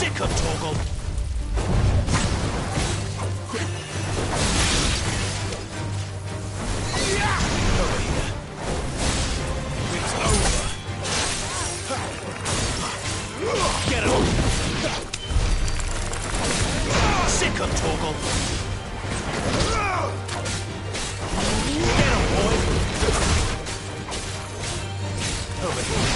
Sick of Torgal. Over here. It's over. Get him. Sick of Torgal. Get him, boy. Over here.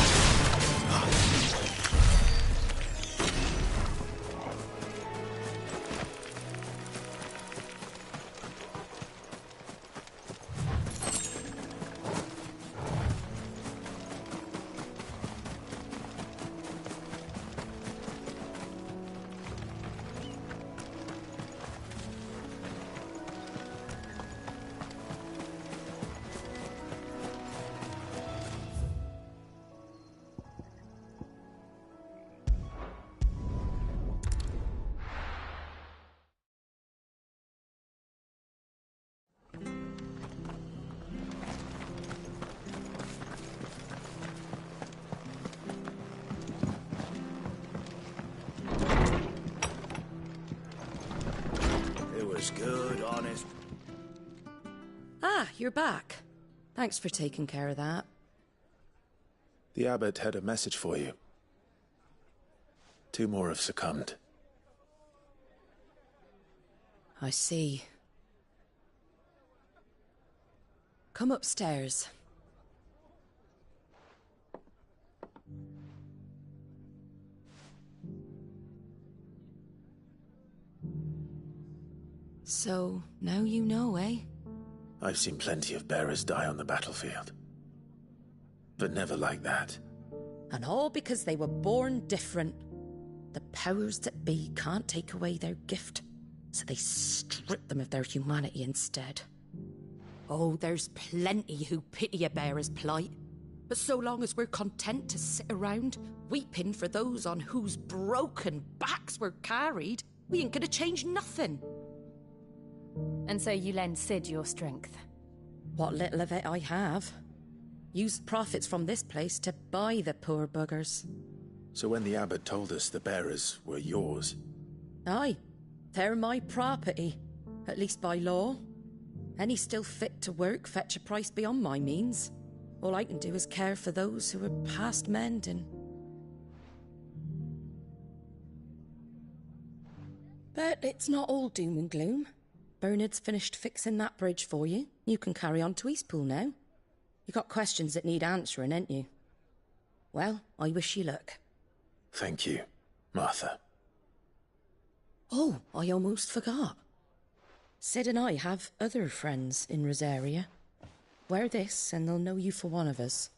Good, honest. Ah, you're back. Thanks for taking care of that. The abbot had a message for you. 2 more have succumbed. I see. Come upstairs. So, now you know, eh? I've seen plenty of bearers die on the battlefield. But never like that. And all because they were born different. The powers that be can't take away their gift, so they strip them of their humanity instead. Oh, there's plenty who pity a bearer's plight. But so long as we're content to sit around, weeping for those on whose broken backs we're carried, we ain't gonna change nothing. And so you lend Cid your strength? What little of it I have. Used profits from this place to buy the poor buggers. So when the abbot told us the bearers were yours... Aye, they're my property, at least by law. Any still fit to work fetch a price beyond my means. All I can do is care for those who are past mending. But it's not all doom and gloom. Bernard's finished fixing that bridge for you. You can carry on to Eastpool now. You got questions that need answering, ain't you? Well, I wish you luck. Thank you, Martha. Oh, I almost forgot. Cid and I have other friends in Rosaria. Wear this and they'll know you for one of us.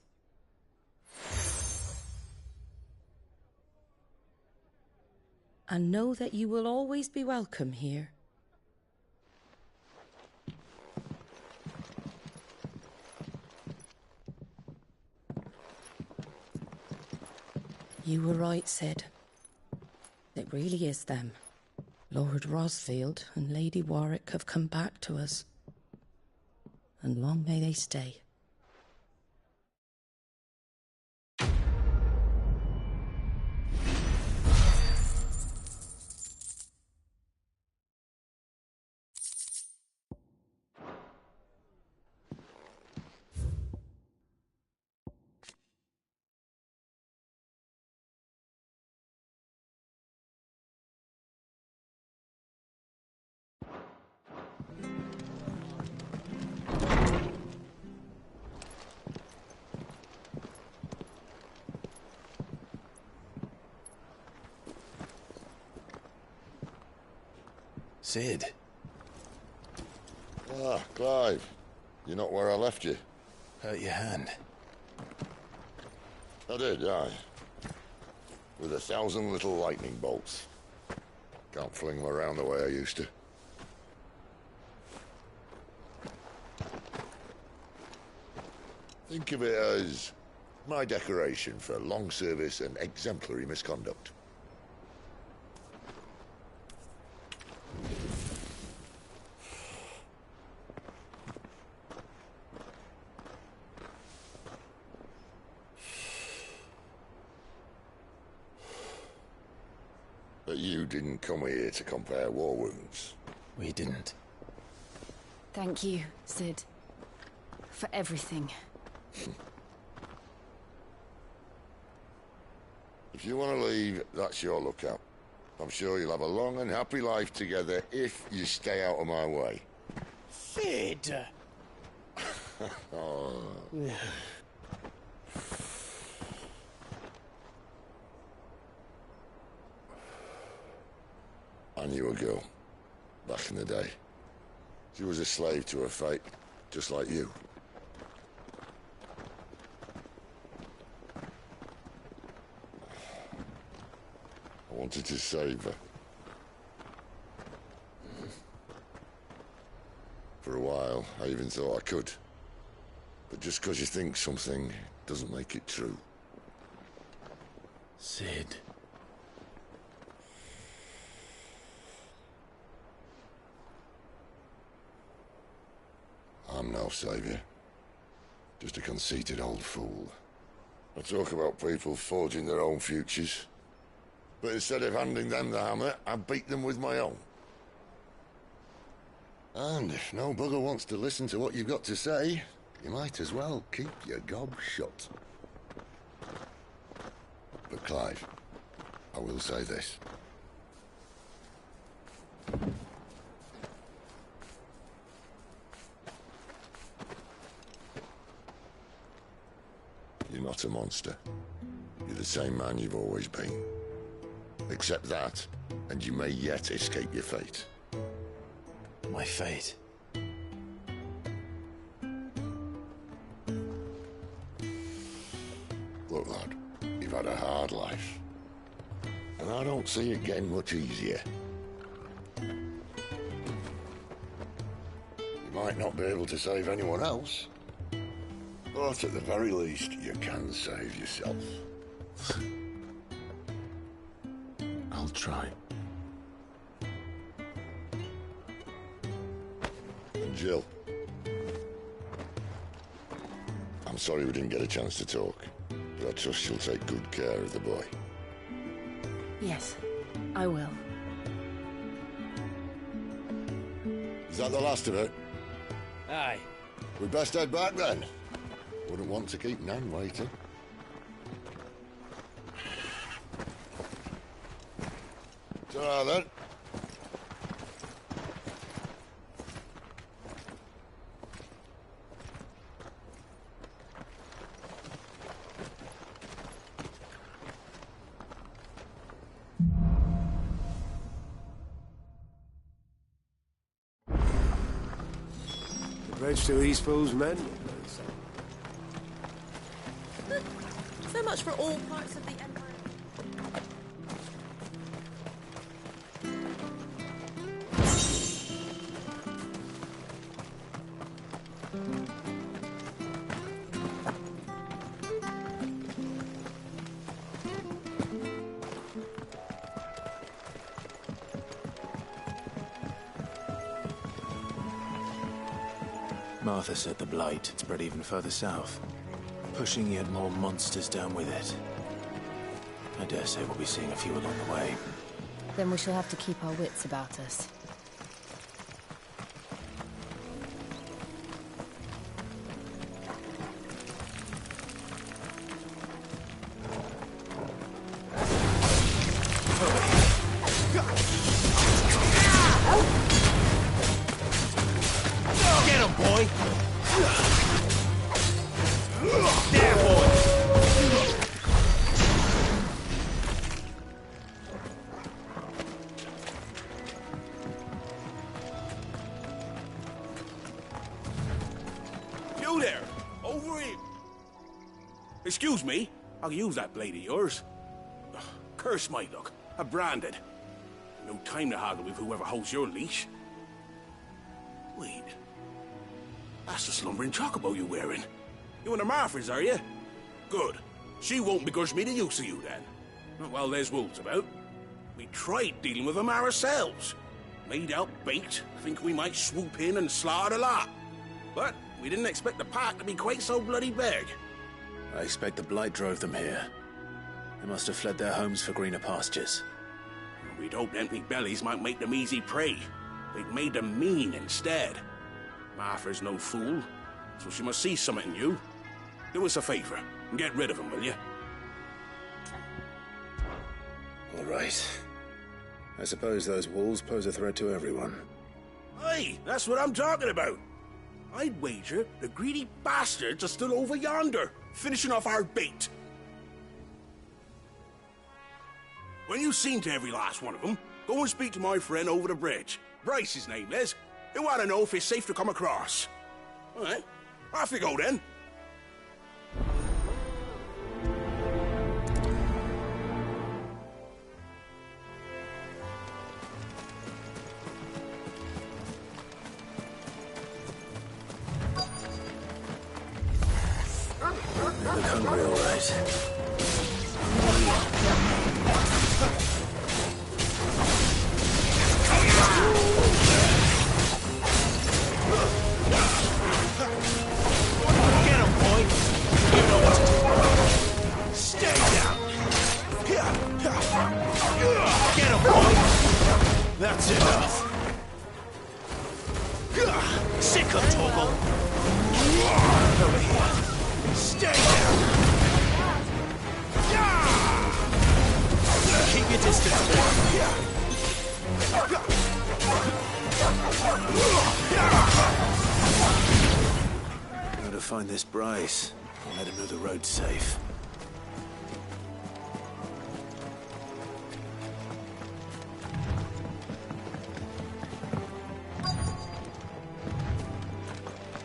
And know that you will always be welcome here. You were right, Cid. It really is them. Lord Rosfield and Lady Warwick have come back to us. And long may they stay. Cid. Ah, Clive. You're not where I left you. Hurt your hand. I did, aye. With 1,000 little lightning bolts. Can't fling them around the way I used to. Think of it as my decoration for long service and exemplary misconduct. But you didn't come here to compare war wounds. We didn't. Thank you, Cid. For everything. If you want to leave, that's your lookout. I'm sure you'll have a long and happy life together if you stay out of my way. Cid! Oh. I knew a girl, back in the day. She was a slave to her fate, just like you. I wanted to save her. For a while, I even thought I could. But just because you think something doesn't make it true. Cid. I'm no savior. Just a conceited old fool. I talk about people forging their own futures. But instead of handing them the hammer, I beat them with my own. And if no bugger wants to listen to what you've got to say, you might as well keep your gob shut. But Clive, I will say this. You're not a monster. You're the same man you've always been. Accept that, and you may yet escape your fate. My fate. Look, lad, you've had a hard life. And I don't see it getting much easier. You might not be able to save anyone else, but at the very least, you can save yourself. I'll try. And Jill, I'm sorry we didn't get a chance to talk, but I trust you'll take good care of the boy. Yes, I will. Is that the last of it? Aye. We best head back then. Wouldn't want to keep Nan waiting. Ta-ra then. The bridge to East Fool's men. So much for all parts of the Empire. Martha said the blight had spread even further south, pushing yet more monsters down with it. I dare say we'll be seeing a few along the way. Then we shall have to keep our wits about us. Get him, boy! There, boy! You there! Over here! Excuse me, I'll use that blade of yours. Ugh, curse my luck. I'm branded. No time to haggle with whoever holds your leash. Wait. That's the slumbering chocobo you're wearing. You and the Marfors, are you? Good. She won't begrudge me the use of you, then. Not while there's wolves about. We tried dealing with them ourselves. Made out bait, think we might swoop in and slaughter the lot. But we didn't expect the pack to be quite so bloody big. I expect the blight drove them here. They must have fled their homes for greener pastures. We'd hoped empty bellies might make them easy prey. They'd made them mean instead. Martha's no fool, so she must see something in you. Do us a favor and get rid of them, will you? All right. I suppose those wolves pose a threat to everyone. Aye, that's what I'm talking about. I'd wager the greedy bastards are still over yonder, finishing off our bait. When you've seen to every last one of them, go and speak to my friend over the bridge. Bryce, his name is. He want to know if it's safe to come across. All right, off you go then. They look hungry, all right. Get him, boy. You know what to do. Stay down. Get him, boy. That's enough. Sick of Torgal. Over here. Stay down. Keep your distance, boy. Gotta find this Bryce. I'll let him know the road's safe.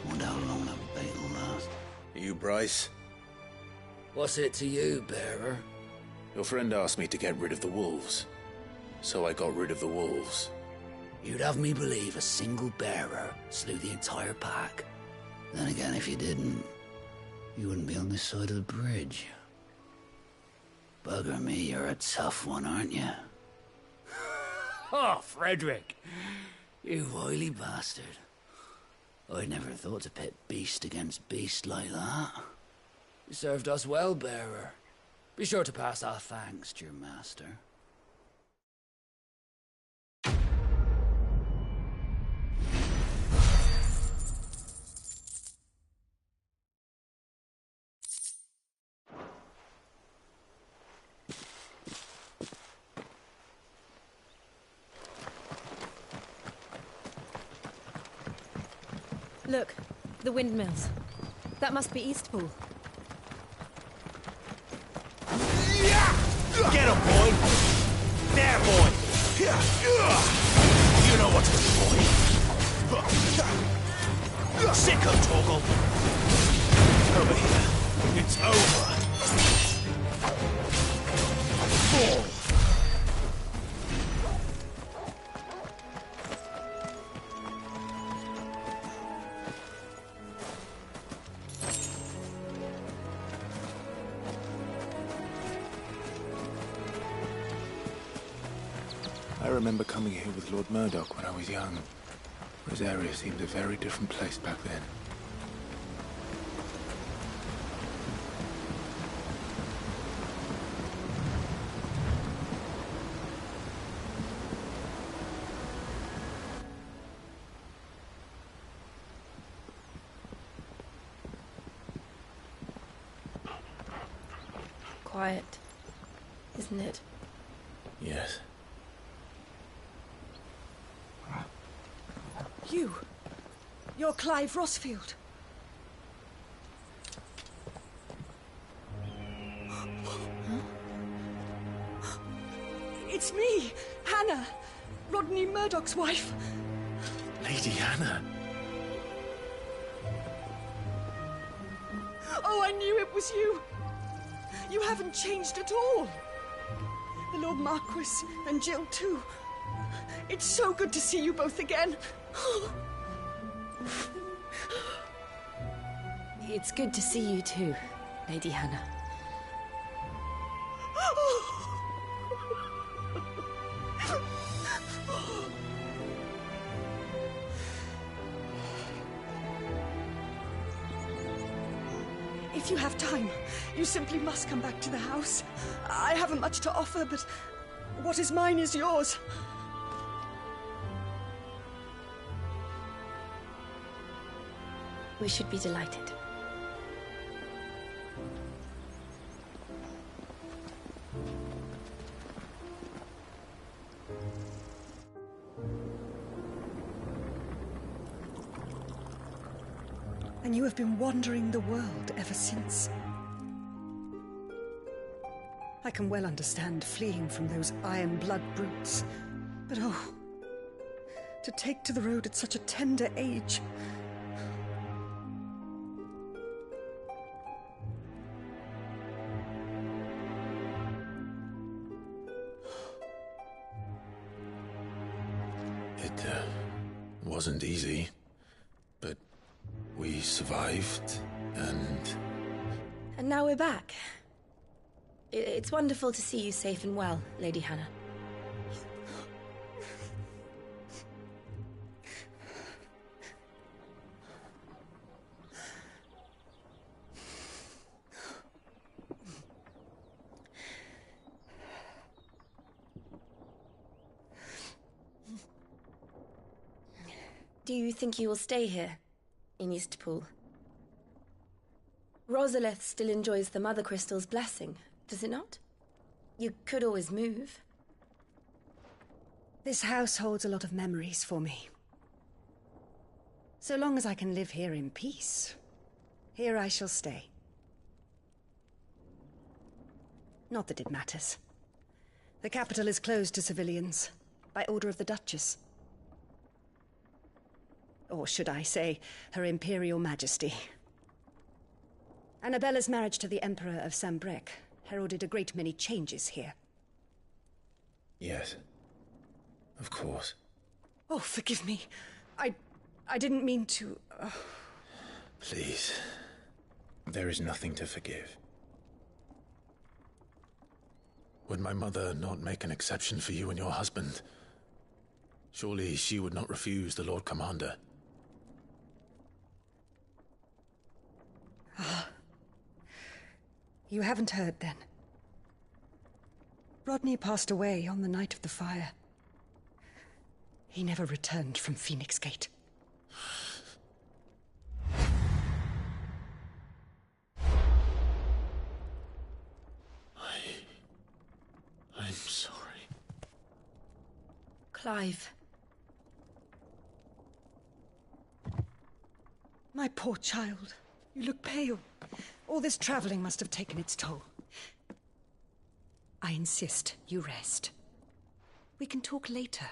Wonder how long that bait will last. You, Bryce? What's it to you, bearer? Your friend asked me to get rid of the wolves. So I got rid of the wolves. You'd have me believe a single bearer slew the entire pack. Then again, if you didn't, you wouldn't be on this side of the bridge. Bugger me, you're a tough one, aren't you? Oh, Frederick! You wily bastard. I'd never thought to pit beast against beast like that. You served us well, bearer. Be sure to pass our thanks to your master. Look, the windmills. That must be Eastpool. Get him, boy! There, boy! You know what to do, boy. Sick of Torgal. Over here. It's over. Fall. I remember coming here with Lord Murdoch when I was young. Rosaria seemed a very different place back then. Quiet, isn't it? Yes. You're Clive Rosfield. It's me, Hannah, Rodney Murdoch's wife. Lady Hannah. Oh, I knew it was you. You haven't changed at all. The Lord Marquis and Jill too. It's so good to see you both again. It's good to see you too, Lady Hannah. If you have time, you simply must come back to the house. I haven't much to offer, but What is mine is yours. We should be delighted. And you have been wandering the world ever since. I can well understand fleeing from those iron-blood brutes. But oh, to take to the road at such a tender age. It wasn't easy, but we survived, and... And now we're back. It's wonderful to see you safe and well, Lady Hannah. Do you think you will stay here, in Eastpool? Rosalith still enjoys the Mother Crystal's blessing, does it not? You could always move. This house holds a lot of memories for me. So long as I can live here in peace, here I shall stay. Not that it matters. The capital is closed to civilians, by order of the Duchess. Or should I say, Her Imperial Majesty. Annabella's marriage to the Emperor of Sambrec heralded a great many changes here. Yes. Of course. Oh, forgive me. I didn't mean to... Please. There is nothing to forgive. Would my mother not make an exception for you and your husband? Surely she would not refuse the Lord Commander. You haven't heard, then. Rodney passed away on the night of the fire. He never returned from Phoenix Gate. I'm sorry. Clive. My poor child. You look pale. All this traveling must have taken its toll. I insist you rest. We can talk later.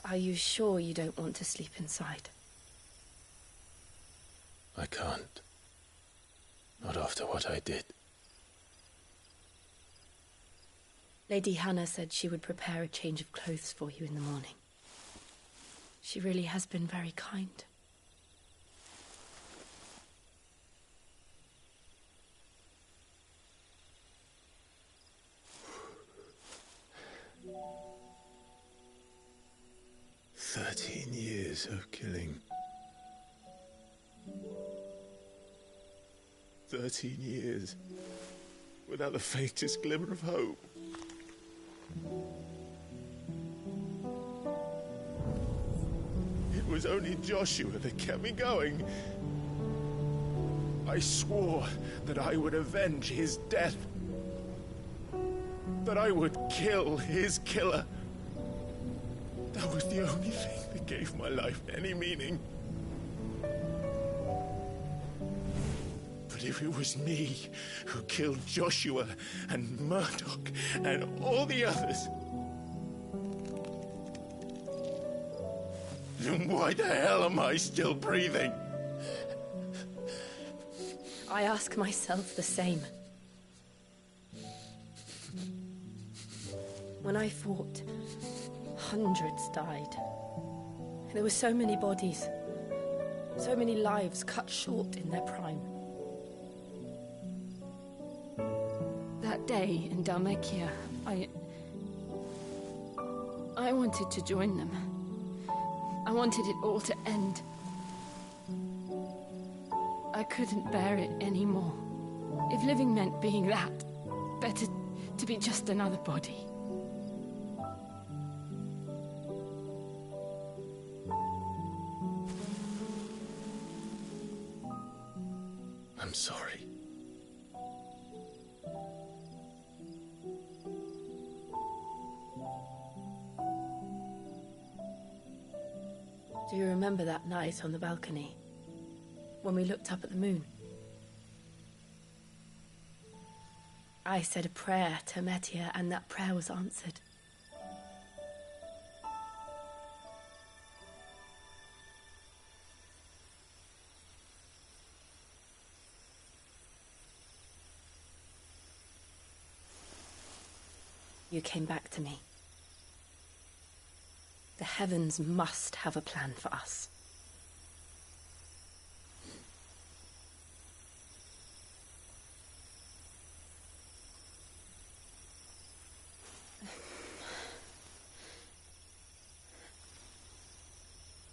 Are you sure you don't want to sleep inside? I can't. Not after what I did. Lady Hannah said she would prepare a change of clothes for you in the morning. She really has been very kind. Years of killing. 13 years without the faintest glimmer of hope. It was only Joshua that kept me going. I swore that I would avenge his death. That I would kill his killer. That was the only thing that gave my life any meaning. But if it was me who killed Joshua and Murdoch and all the others, then why the hell am I still breathing? I ask myself the same. When I fought, hundreds died. There were so many bodies, so many lives cut short in their prime. day in Dhalmekia, I wanted to join them. I wanted it all to end. I couldn't bear it anymore. If living meant being that, better to be just another body. I'm sorry. Do you remember that night on the balcony? When we looked up at the moon? I said a prayer to Metia, and that prayer was answered. You came back to me. The heavens must have a plan for us.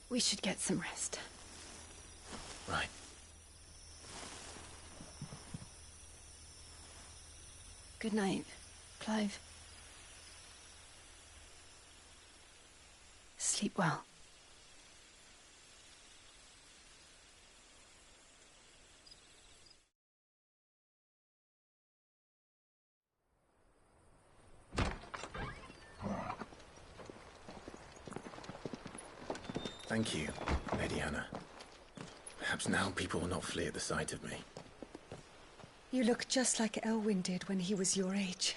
We should get some rest. Right. Good night, Clive. Sleep well. Thank you, Lady Hannah. Perhaps now people will not flee at the sight of me. You look just like Elwyn did when he was your age.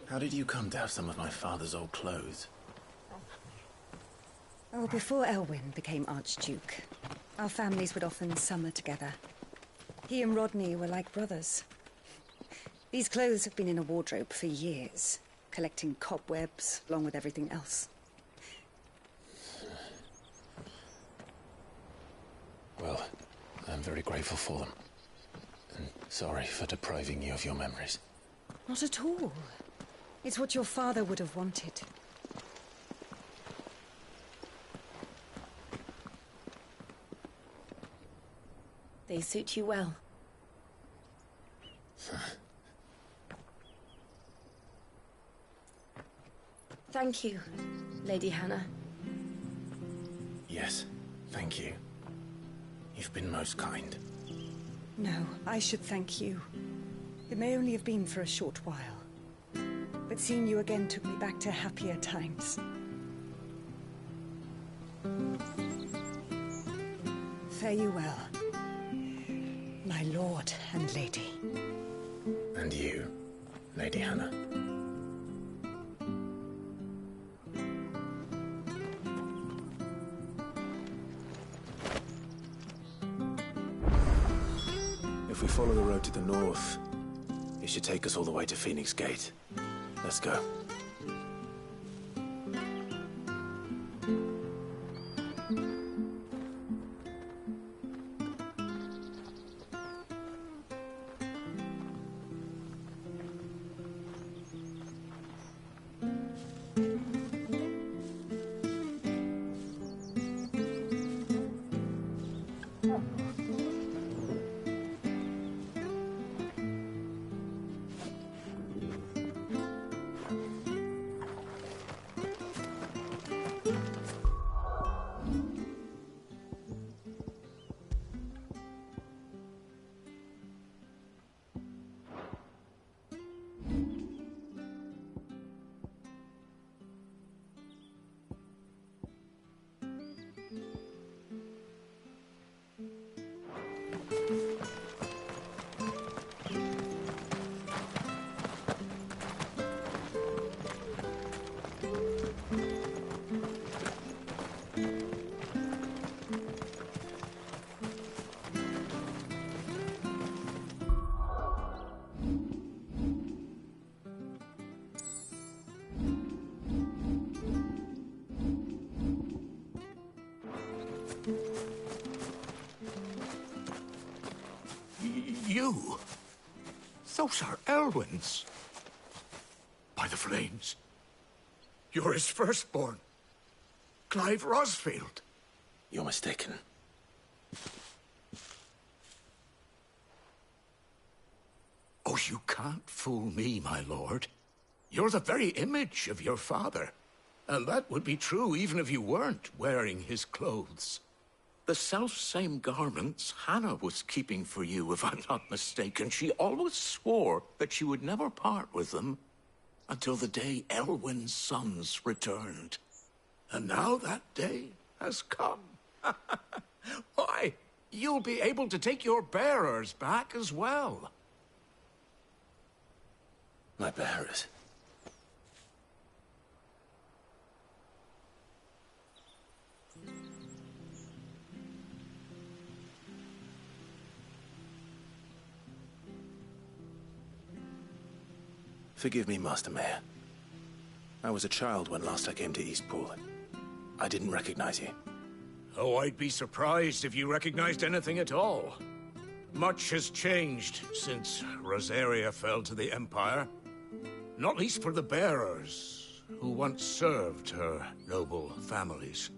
How did you come to have some of my father's old clothes? Oh, before Elwyn became Archduke, our families would often summer together. He and Rodney were like brothers. These clothes have been in a wardrobe for years, collecting cobwebs along with everything else. Well, I'm very grateful for them. And sorry for depriving you of your memories. Not at all. It's what your father would have wanted. They suit you well. Thank you, Lady Hannah. Yes, thank you. You've been most kind. No, I should thank you. It may only have been for a short while, but seeing you again took me back to happier times. Fare you well, my lord and lady. And you, Lady Hannah. If we follow the road to the north, it should take us all the way to Phoenix Gate. Let's go. Those are Elwyn's. By the flames. You're his firstborn. Clive Rosfield. You're mistaken. Oh, you can't fool me, my lord. You're the very image of your father. And that would be true even if you weren't wearing his clothes. The self-same garments Hannah was keeping for you, if I'm not mistaken. She always swore that she would never part with them until the day Elwyn's sons returned. And now that day has come. Why, you'll be able to take your bearers back as well. My bearers? Forgive me, Master Mayor. I was a child when last I came to Eastpool. I didn't recognize you. Oh, I'd be surprised if you recognized anything at all. Much has changed since Rosaria fell to the Empire. Not least for the bearers, who once served her noble families.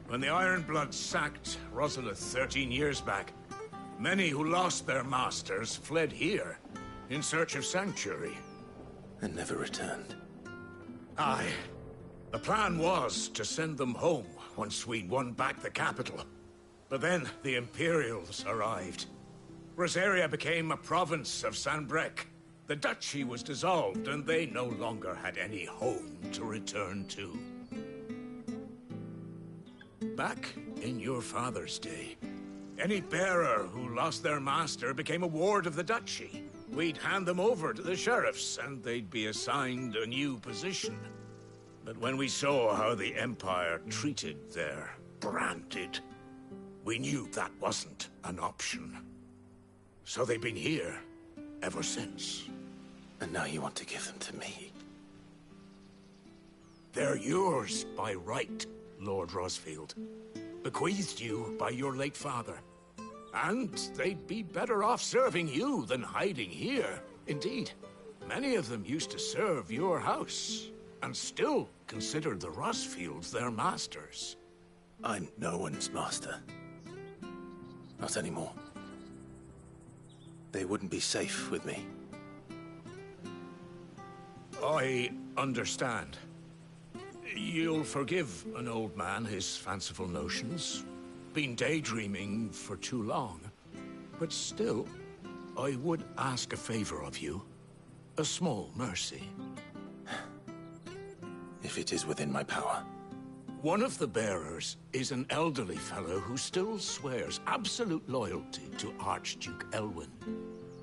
When the Ironbloods sacked Rosalith 13 years back, many who lost their masters fled here, in search of sanctuary. And never returned. Aye. The plan was to send them home once we'd won back the capital. But then the Imperials arrived. Rosaria became a province of Sanbreque. The duchy was dissolved, and they no longer had any home to return to. Back in your father's day, any bearer who lost their master became a ward of the duchy. We'd hand them over to the sheriffs, and they'd be assigned a new position. But when we saw how the Empire treated their branded, we knew that wasn't an option. So they've been here ever since. And now you want to give them to me? They're yours by right, Lord Rosfield. Bequeathed you by your late father. And they'd be better off serving you than hiding here. Indeed, many of them used to serve your house, and still considered the Rosfields their masters. I'm no one's master. Not anymore. They wouldn't be safe with me. I understand. You'll forgive an old man his fanciful notions. Been daydreaming for too long. But still, I would ask a favor of you. A small mercy. If it is within my power. One of the bearers is an elderly fellow who still swears absolute loyalty to Archduke Elwyn.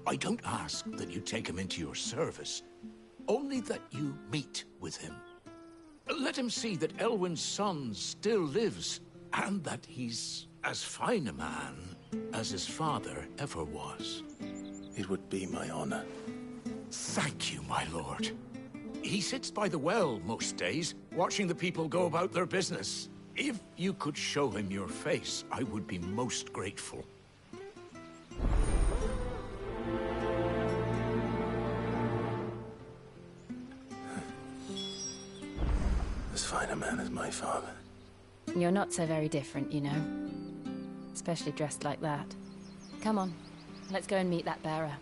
I don't ask that you take him into your service, only that you meet with him. Let him see that Elwyn's son still lives, and that he's as fine a man as his father ever was. It would be my honor. Thank you, my lord. He sits by the well most days, watching the people go about their business. If you could show him your face, I would be most grateful. As fine a man as my father. You're not so very different, you know. Especially dressed like that. Come on, let's go and meet that bearer.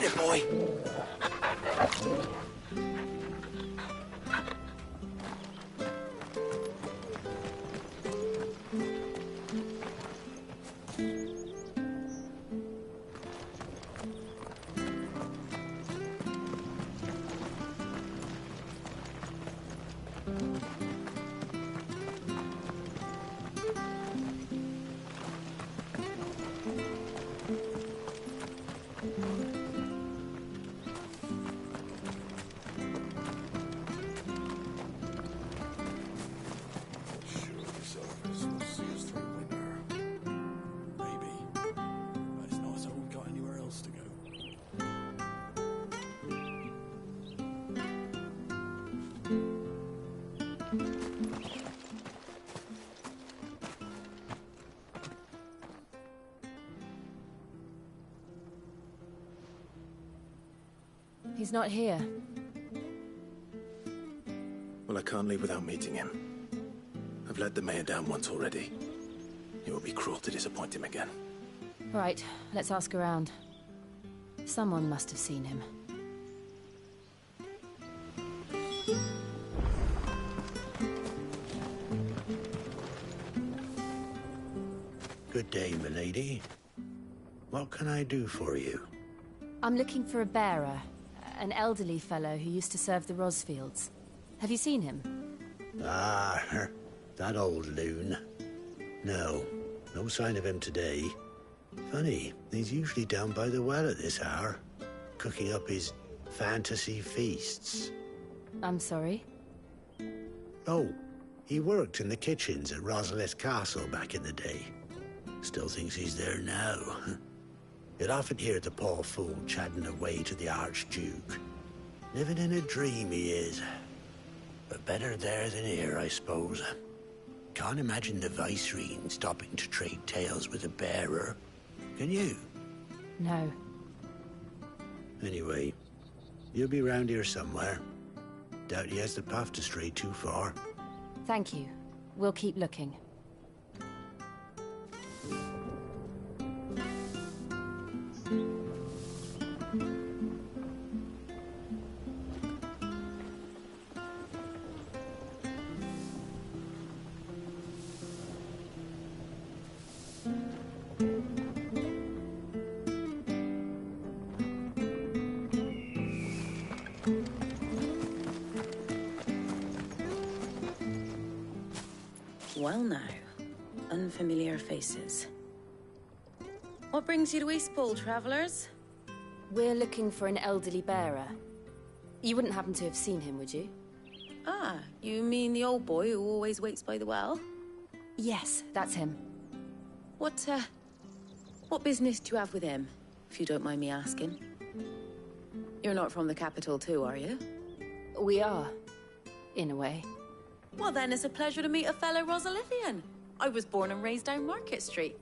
Get it, boy. He's not here. Well, I can't leave without meeting him. I've let the mayor down once already. It would be cruel to disappoint him again. Right, let's ask around. Someone must have seen him. Good day, milady. What can I do for you? I'm looking for a bearer. An elderly fellow who used to serve the Rosfields. Have you seen him? Ah, that old loon. No sign of him today. Funny, he's usually down by the well at this hour, cooking up his fantasy feasts. I'm sorry? Oh, he worked in the kitchens at Rosalith Castle back in the day. Still thinks he's there now. You'd often hear the poor fool chatting away to the Archduke. Living in a dream he is. But better there than here, I suppose. Can't imagine the Viceroy stopping to trade tales with a bearer. Can you? No. Anyway, you'll be round here somewhere. Doubt he has the path to stray too far. Thank you. We'll keep looking. Well now, unfamiliar faces. What brings you to Eastpool, travellers? We're looking for an elderly bearer. You wouldn't happen to have seen him, would you? Ah, you mean the old boy who always waits by the well? Yes, that's him. What business do you have with him, if you don't mind me asking? You're not from the capital too, are you? We are, in a way. Well then, it's a pleasure to meet a fellow Rosalithian. I was born and raised down Market Street.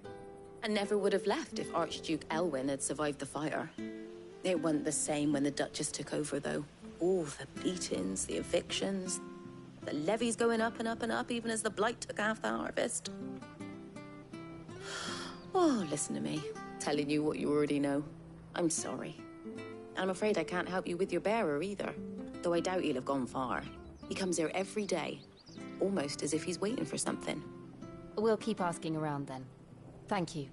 And never would have left if Archduke Elwyn had survived the fire. It wasn't the same when the Duchess took over, though. All the beatings, the evictions, the levies going up and up and up, even as the blight took half the harvest. Oh, listen to me, telling you what you already know. I'm sorry. I'm afraid I can't help you with your bearer either, though I doubt he'll have gone far. He comes here every day, almost as if he's waiting for something. We'll keep asking around then. Thank you.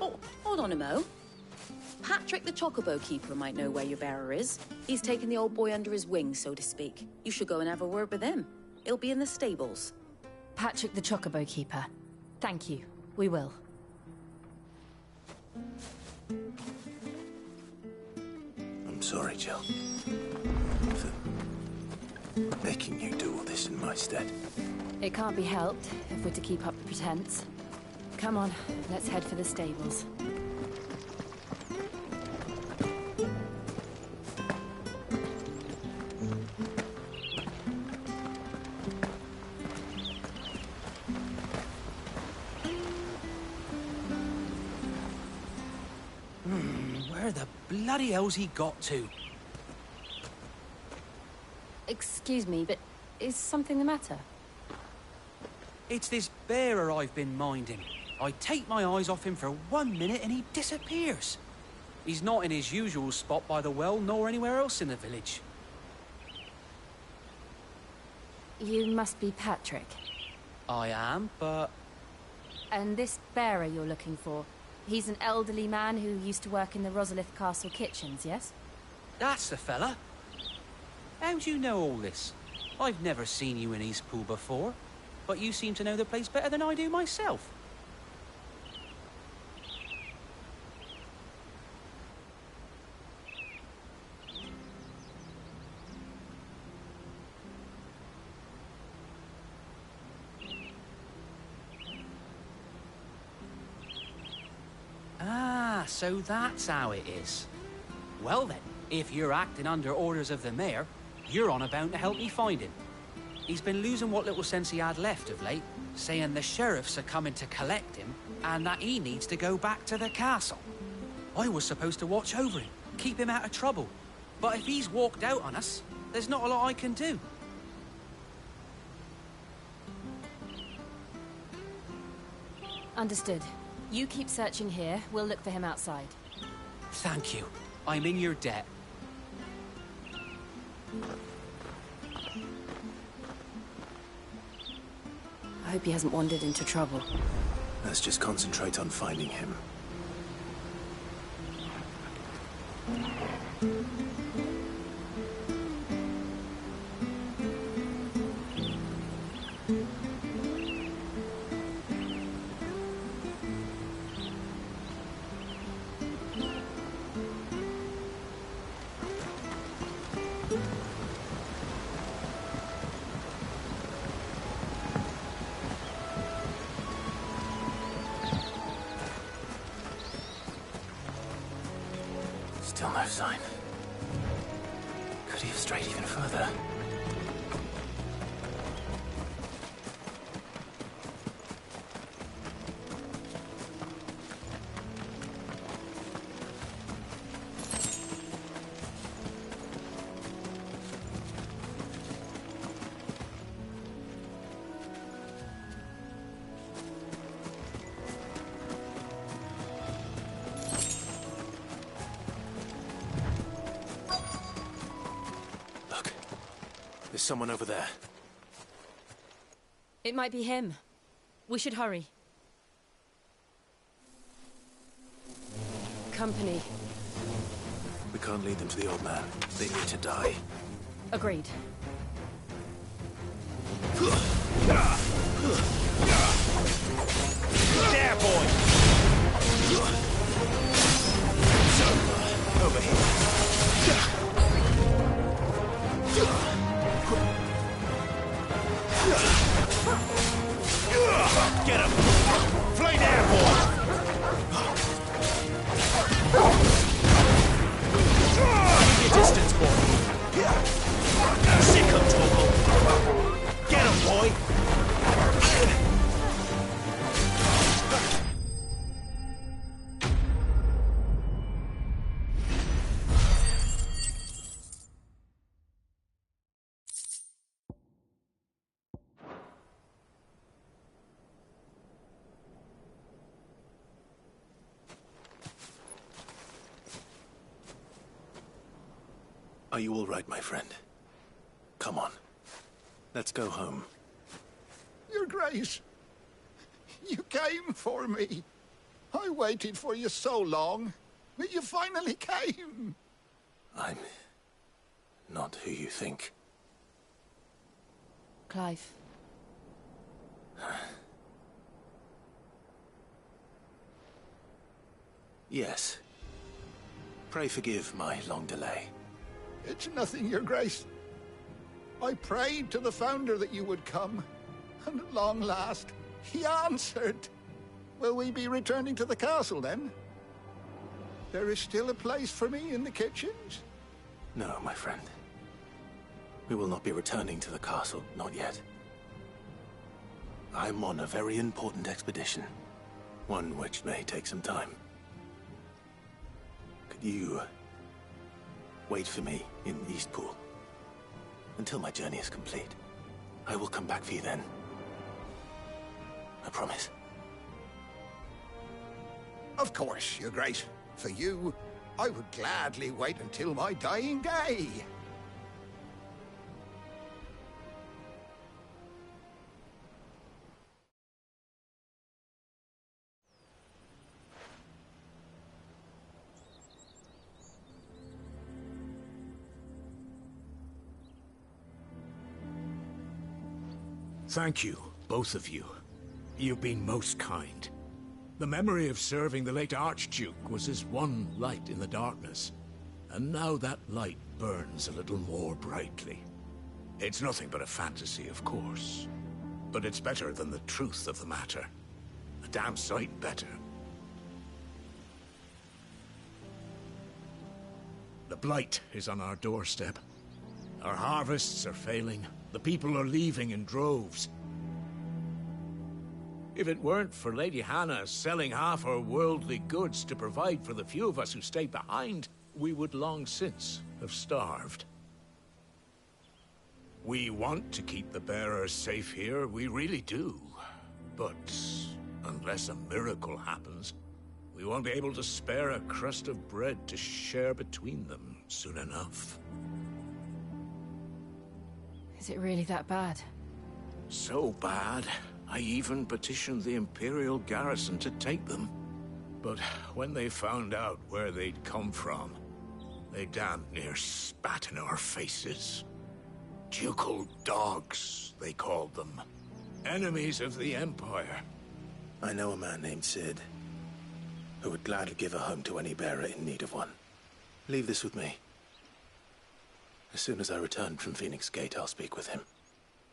Oh, hold on a mo. Patrick the Chocobo Keeper might know where your bearer is. He's taken the old boy under his wing, so to speak. You should go and have a word with him. He'll be in the stables. Patrick the Chocobo Keeper. Thank you. We will. I'm sorry, Jill. For making you do all this in my stead. It can't be helped if we're to keep up the pretense. Come on, let's head for the stables. Where the bloody hell's he got to? Excuse me, but is something the matter? It's this bearer I've been minding. I take my eyes off him for 1 minute and he disappears. He's not in his usual spot by the well, nor anywhere else in the village. You must be Patrick. I am, but... And this bearer you're looking for, he's an elderly man who used to work in the Rosalith Castle kitchens, yes? That's the fella. How do you know all this? I've never seen you in Eastpool before, but you seem to know the place better than I do myself. Ah, so that's how it is. Well then, if you're acting under orders of the mayor, you're on about to help me find him. He's been losing what little sense he had left of late, saying the sheriffs are coming to collect him and that he needs to go back to the castle. I was supposed to watch over him, keep him out of trouble. But if he's walked out on us, there's not a lot I can do. Understood. You keep searching here, we'll look for him outside. Thank you. I'm in your debt. I hope he hasn't wandered into trouble. Let's just concentrate on finding him. Still no sign. Could he have strayed even further? There's someone over there. It might be him. We should hurry. Company. We can't lead them to the old man. They need to die. Agreed. There, boy! Over here. Get him! Fly there, boy! Keep your distance, boy. Sick of trouble. Get him, boy! Are you all right, my friend? Come on. Let's go home. Your Grace, you came for me. I waited for you so long, but you finally came. I'm not who you think. Clive. Yes. Pray forgive my long delay. It's nothing, Your Grace. I prayed to the Founder that you would come, and at long last, he answered. Will we be returning to the castle, then? There is still a place for me in the kitchens? No, my friend. We will not be returning to the castle, not yet. I'm on a very important expedition. One which may take some time. Could you wait for me in Eastpool until my journey is complete? I will come back for you then. I promise. Of course, Your Grace. For you, I would gladly wait until my dying day. Thank you, both of you. You've been most kind. The memory of serving the late Archduke was as one light in the darkness, and now that light burns a little more brightly. It's nothing but a fantasy, of course, but it's better than the truth of the matter. A damn sight better. The Blight is on our doorstep. Our harvests are failing. The people are leaving in droves. If it weren't for Lady Hannah selling half her worldly goods to provide for the few of us who stay behind, we would long since have starved. We want to keep the bearers safe here, we really do. But unless a miracle happens, we won't be able to spare a crust of bread to share between them soon enough. Is it really that bad? So bad, I even petitioned the Imperial garrison to take them. But when they found out where they'd come from, they damn near spat in our faces. Ducal dogs, they called them. Enemies of the Empire. I know a man named Cid, who would gladly give a home to any bearer in need of one. Leave this with me. As soon as I return from Phoenix Gate, I'll speak with him.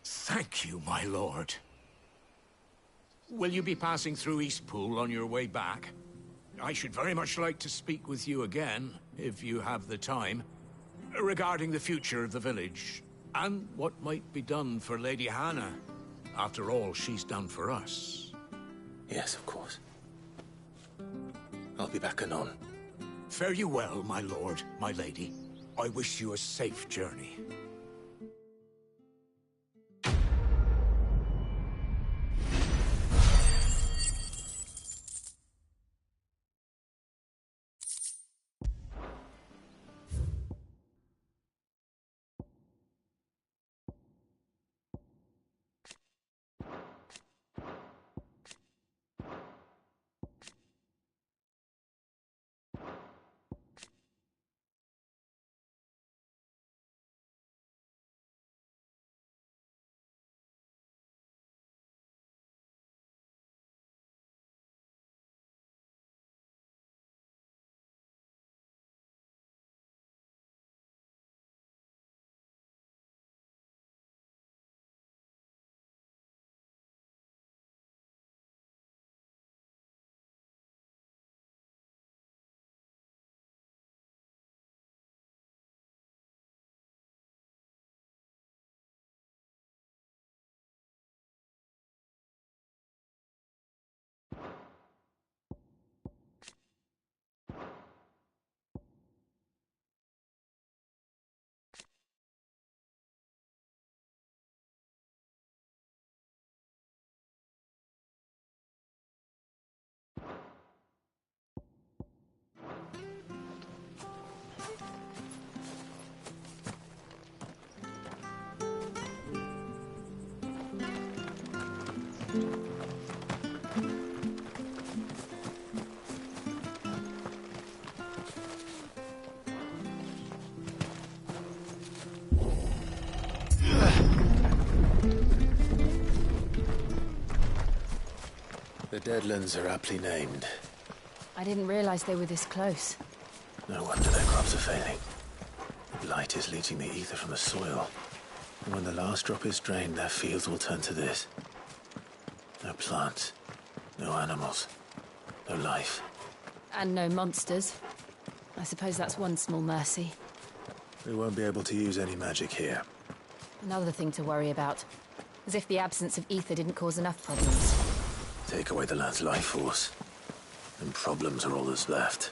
Thank you, my lord. Will you be passing through Eastpool on your way back? I should very much like to speak with you again, if you have the time, regarding the future of the village, and what might be done for Lady Hannah. After all she's done for us. Yes, of course. I'll be back anon. Fare you well, my lord, my lady. I wish you a safe journey. The Deadlands are aptly named. I didn't realize they were this close. No wonder their crops are failing. The Blight is leaching the ether from the soil. And when the last drop is drained, their fields will turn to this. No plants, no animals, no life. And no monsters. I suppose that's one small mercy. We won't be able to use any magic here. Another thing to worry about. As if the absence of ether didn't cause enough problems. Take away the land's life force, and problems are all that's left.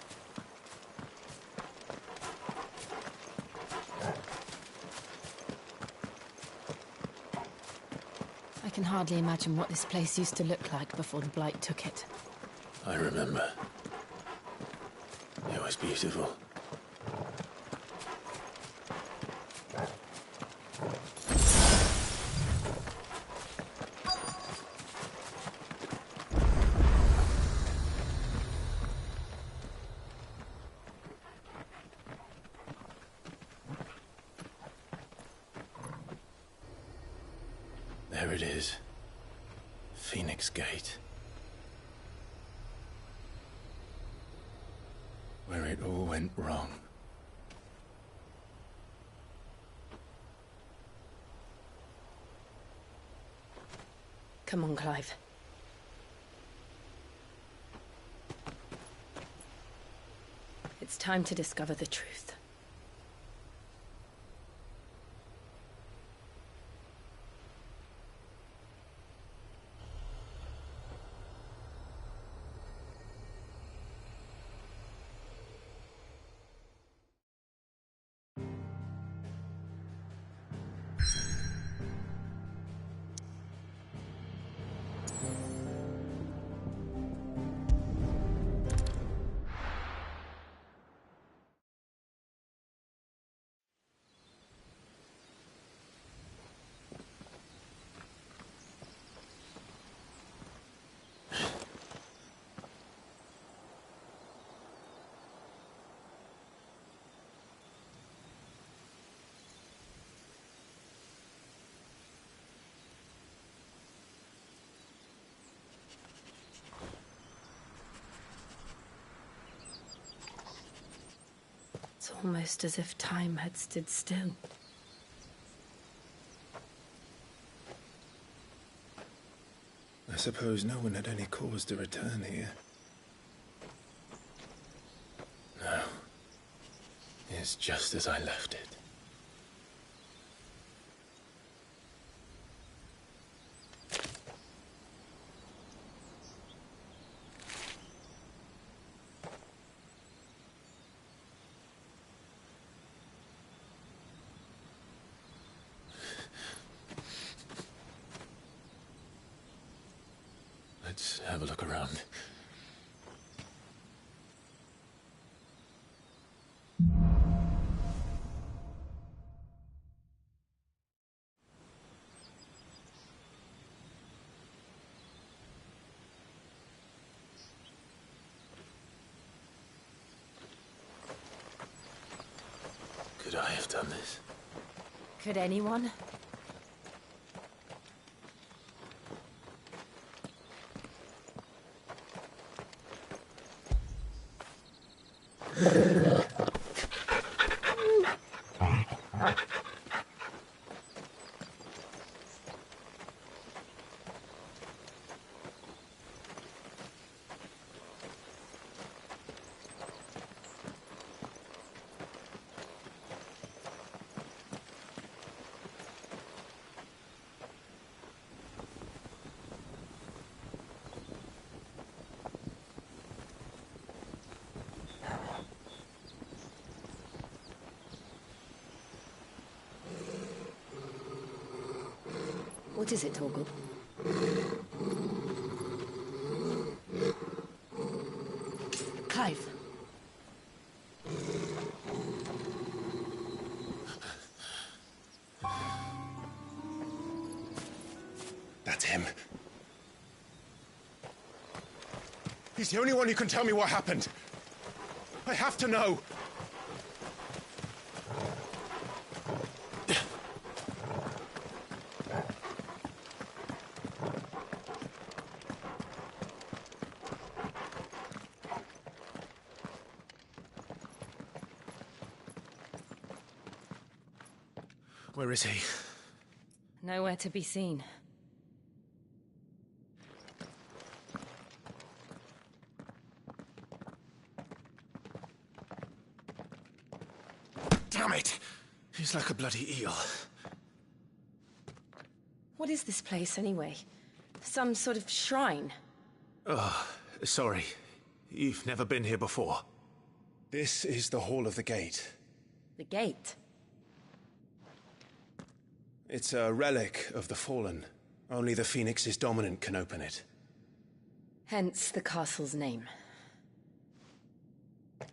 I can hardly imagine what this place used to look like before the Blight took it. I remember. It was beautiful. There it is. Phoenix Gate. Where it all went wrong. Come on, Clive. It's time to discover the truth. It's almost as if time had stood still. I suppose no one had any cause to return here. No. It's just as I left it. Let's have a look around. Could I have done this? Could anyone? What is it, Torgal? Clive. That's him. He's the only one who can tell me what happened. I have to know. Where is he? Nowhere to be seen. Damn it! He's like a bloody eel. What is this place, anyway? Some sort of shrine? Oh, sorry. You've never been here before. This is the Hall of the Gate. The gate? It's a relic of the Fallen. Only the Phoenix's dominant can open it. Hence the castle's name.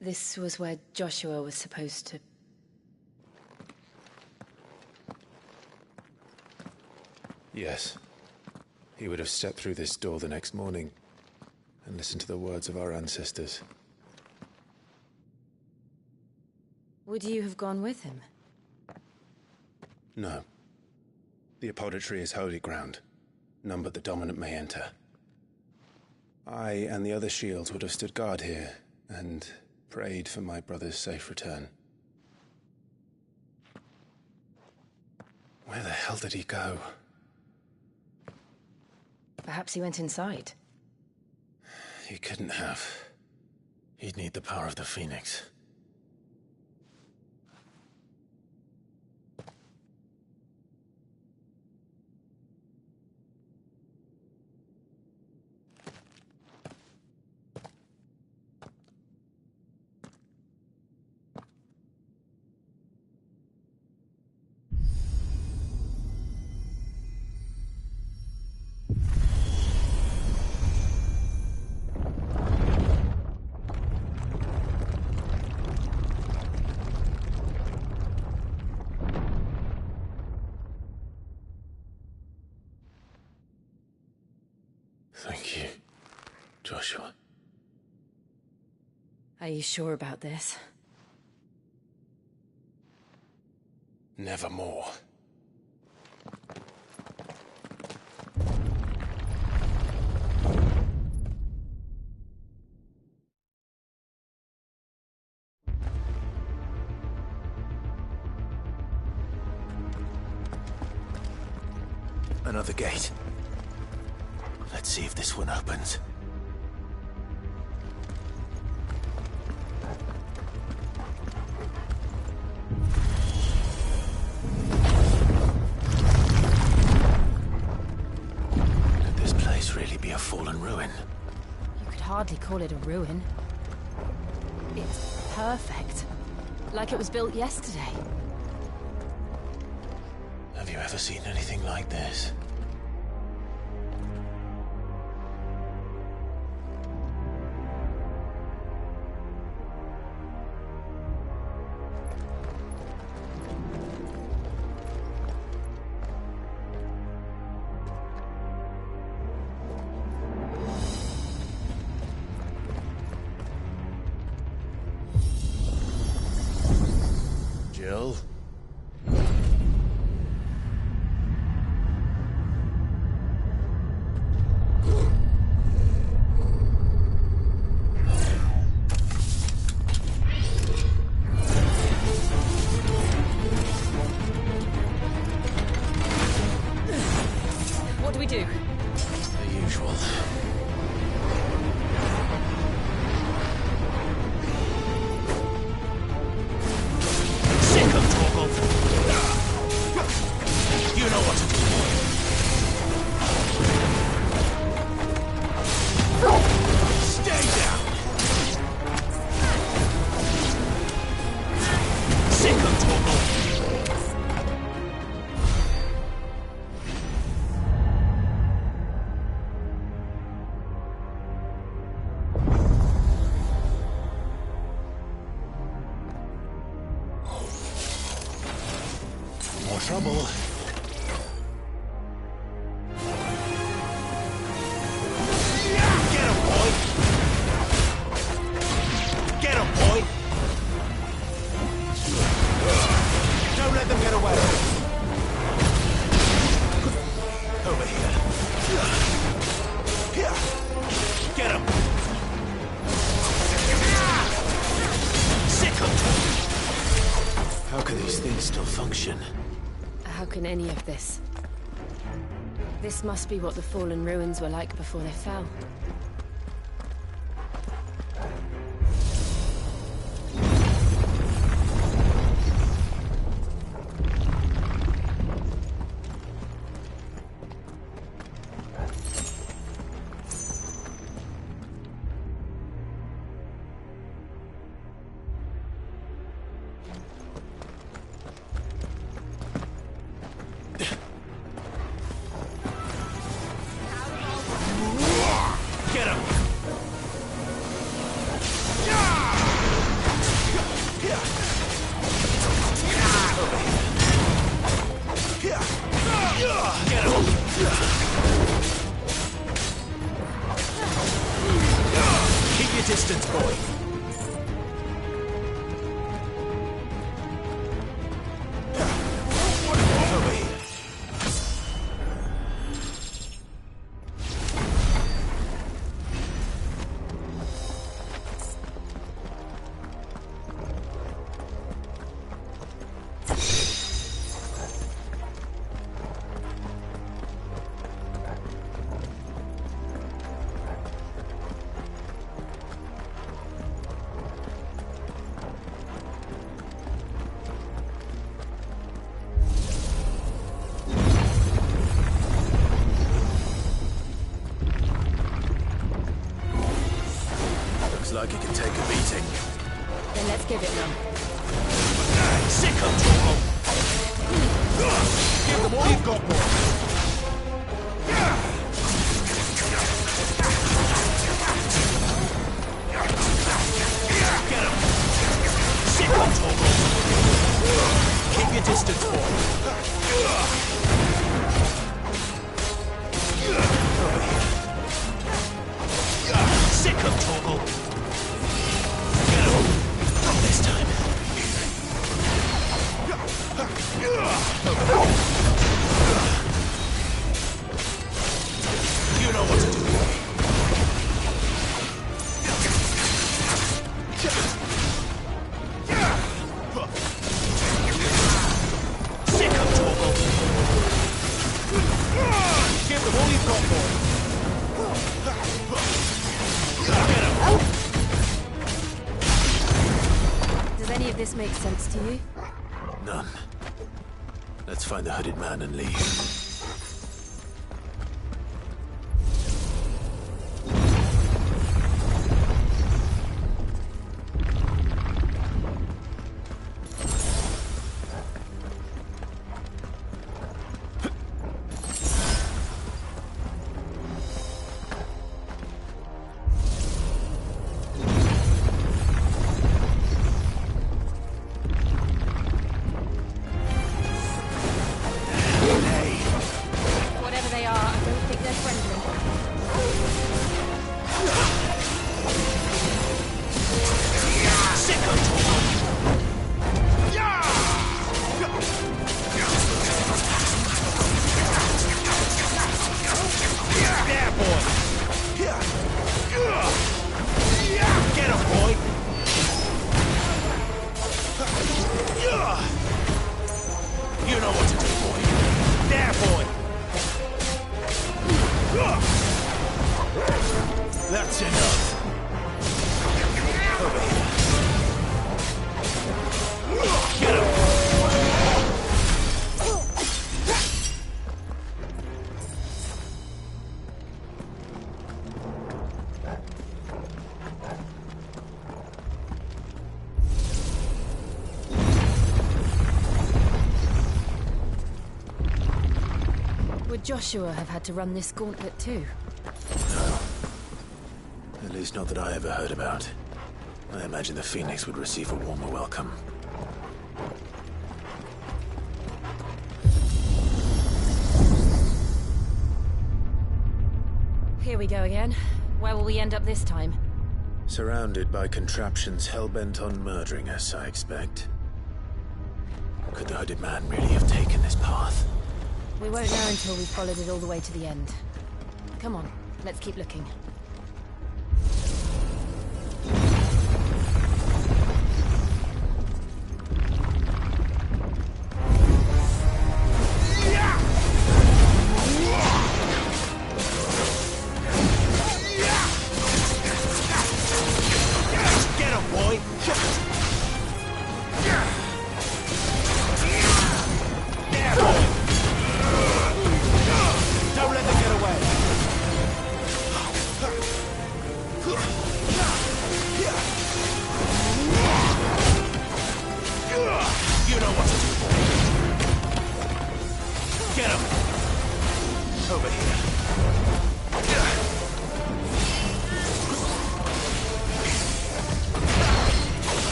This was where Joshua was supposed to... Yes. He would have stepped through this door the next morning and listened to the words of our ancestors. Would you have gone with him? No. The Apodatory is holy ground. None but the dominant may enter. I and the other shields would have stood guard here and prayed for my brother's safe return. Where the hell did he go? Perhaps he went inside. He couldn't have. He'd need the power of the Phoenix. Thank you, Joshua. Are you sure about this? Nevermore. Another gate. Let's see if this one opens. Could this place really be a fallen ruin? You could hardly call it a ruin. It's perfect. Like it was built yesterday. Have you ever seen anything like this? Jill? What do we do? The usual. Sick of Torgal. You know what to do. Stay down. Sick of Torgal. More trouble. Get him, boy. Get him, boy. Don't let them get away. Over here. Here. Get him. Sick of How can these things still function? How can any of this? This must be what the fallen ruins were like before they fell. distance, boy. Over here. Like it can take a beating. Then let's give it one. Sick of trouble! Give them all you've got, boy! Get him! Sick of trouble! Keep your distance, boy! Over here. Sick of trouble! This time. You know what to do. Sick of trouble. Give them all you've got, boy. Get him. Does any of this make sense to you? None. Let's find the hooded man and leave. That's enough. Over here. Get him! Would Joshua have had to run this gauntlet too? No. At least not that I ever heard about. I imagine the Phoenix would receive a warmer welcome. Here we go again. Where will we end up this time? Surrounded by contraptions hell-bent on murdering us, I expect. Could the hooded man really have taken this path? We won't know until we've followed it all the way to the end. Come on, let's keep looking.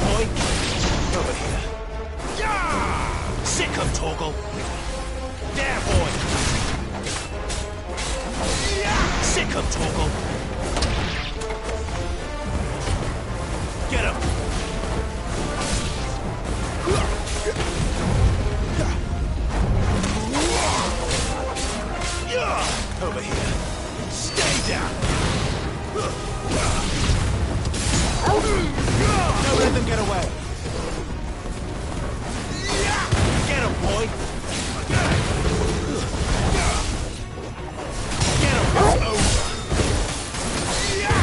boy! Over here. Yeah! Sick him, Torgal! There, boy! Yeah! Sick him, Torgal! Get him! Over here. Stay down! Don't let them get away! Get him, boy! Get him! It's over!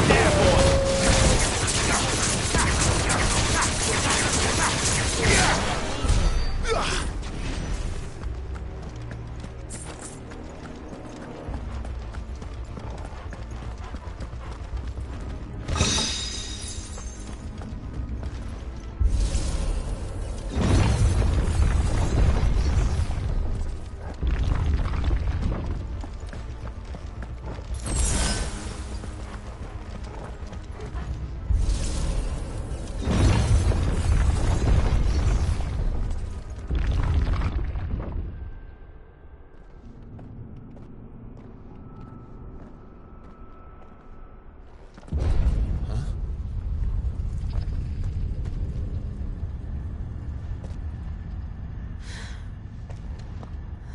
There, boy!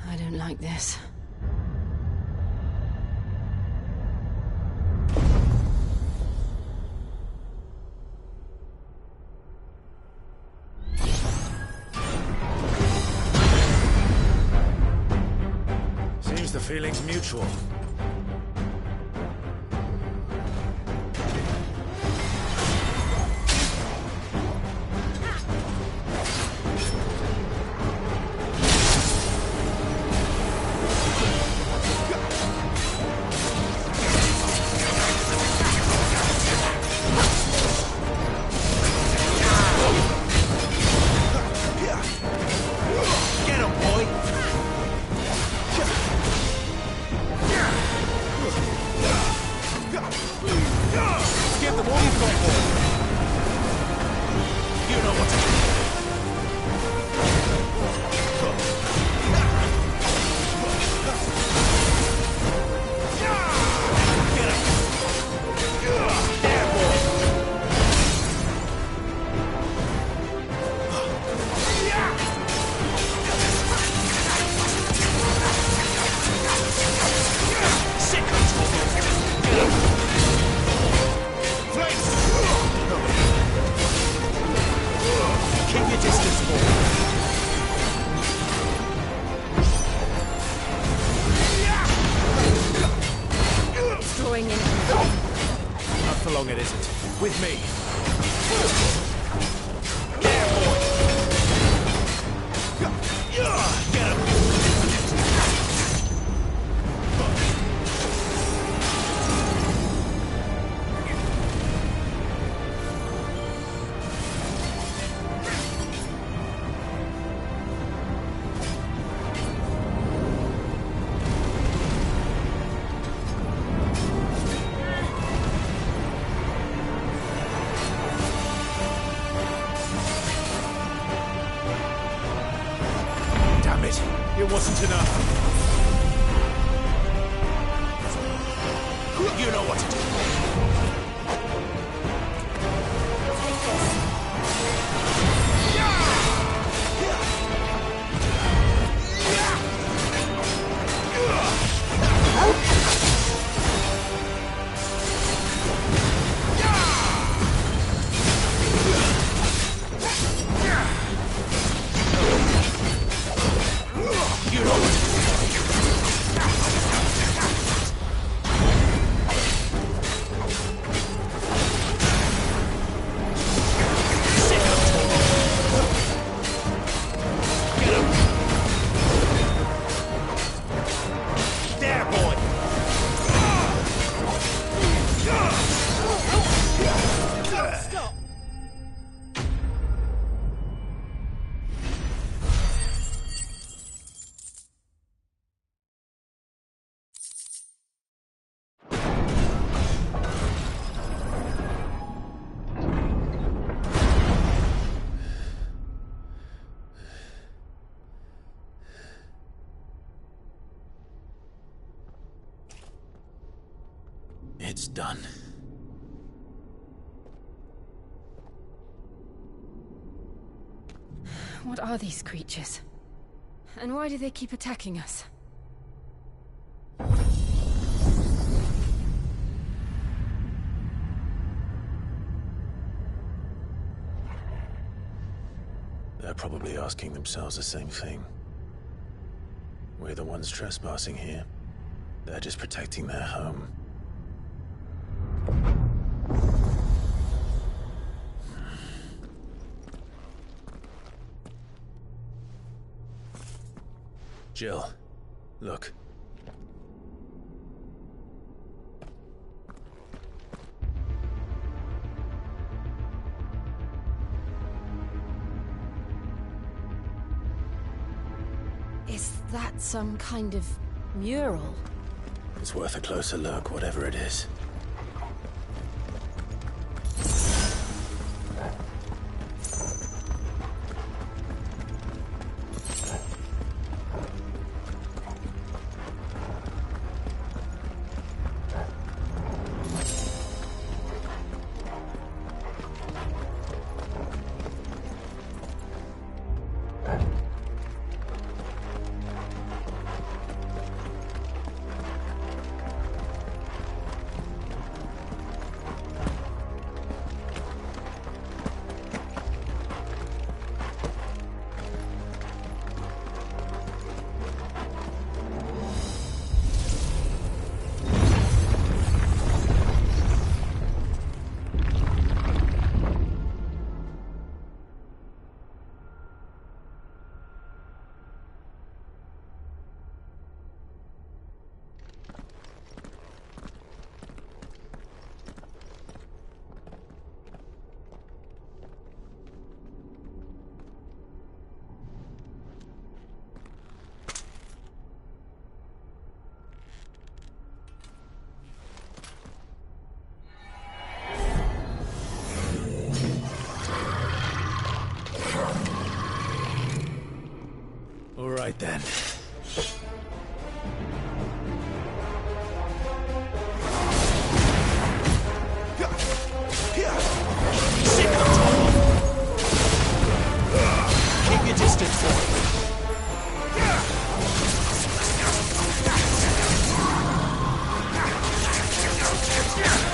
I don't like this. Seems the feeling's mutual. Get him, boy! Give them all you've got, boy! You know what to do. Get him! There, boy! Sick of talking! Get him! Flames! Keep your distance, boy! It's drawing in. Not for long, it isn't. With me. There, boy! Get him! Damn it! It wasn't enough. You know what to do. You know what to do. It's done. What are these creatures? And why do they keep attacking us? They're probably asking themselves the same thing. We're the ones trespassing here. They're just protecting their home. Jill, look. Is that some kind of mural? It's worth a closer look, whatever it is. All right then. Keep your distance, boy.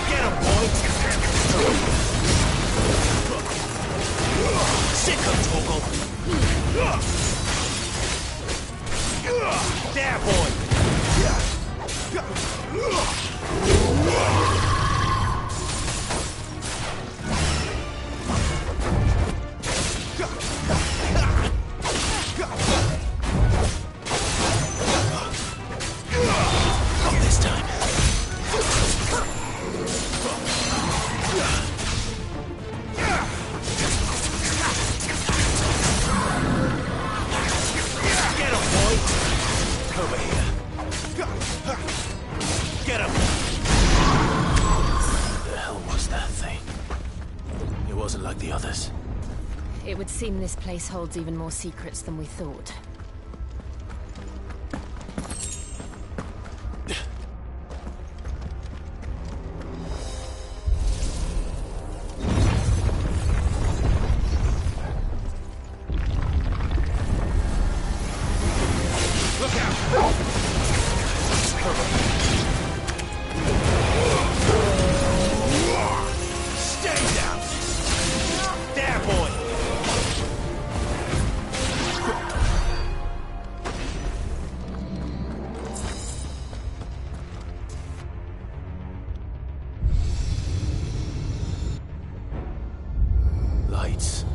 Get him, boy. Sick of Torgal. There, boy! Not this time. Get him, boy! Over here. Get him! What the hell was that thing? It wasn't like the others. It would seem this place holds even more secrets than we thought. Stay down! There, boy! Lights.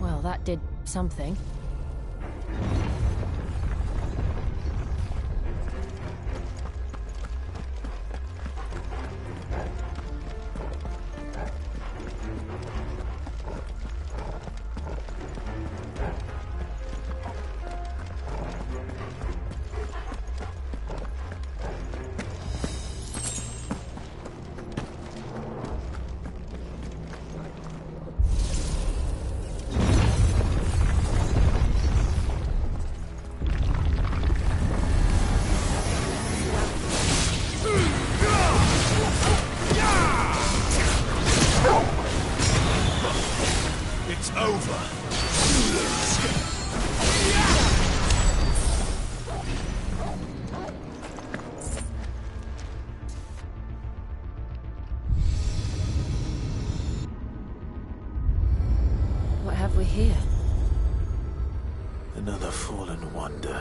Well, that did something. It's over. What have we here? Another fallen wonder.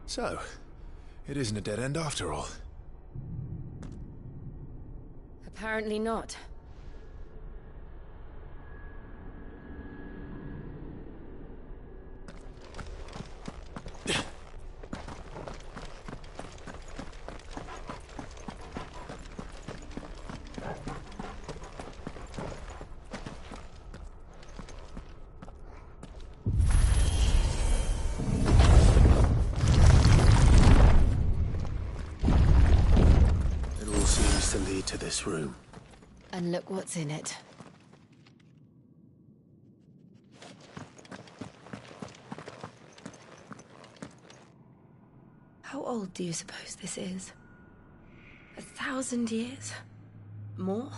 So, it isn't a dead end after all. Apparently not. To this room. And look what's in it. How old do you suppose this is? 1,000 years? More?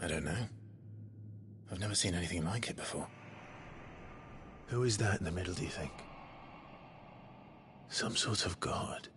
I don't know. I've never seen anything like it before. Who is that in the middle, do you think? Some sort of god?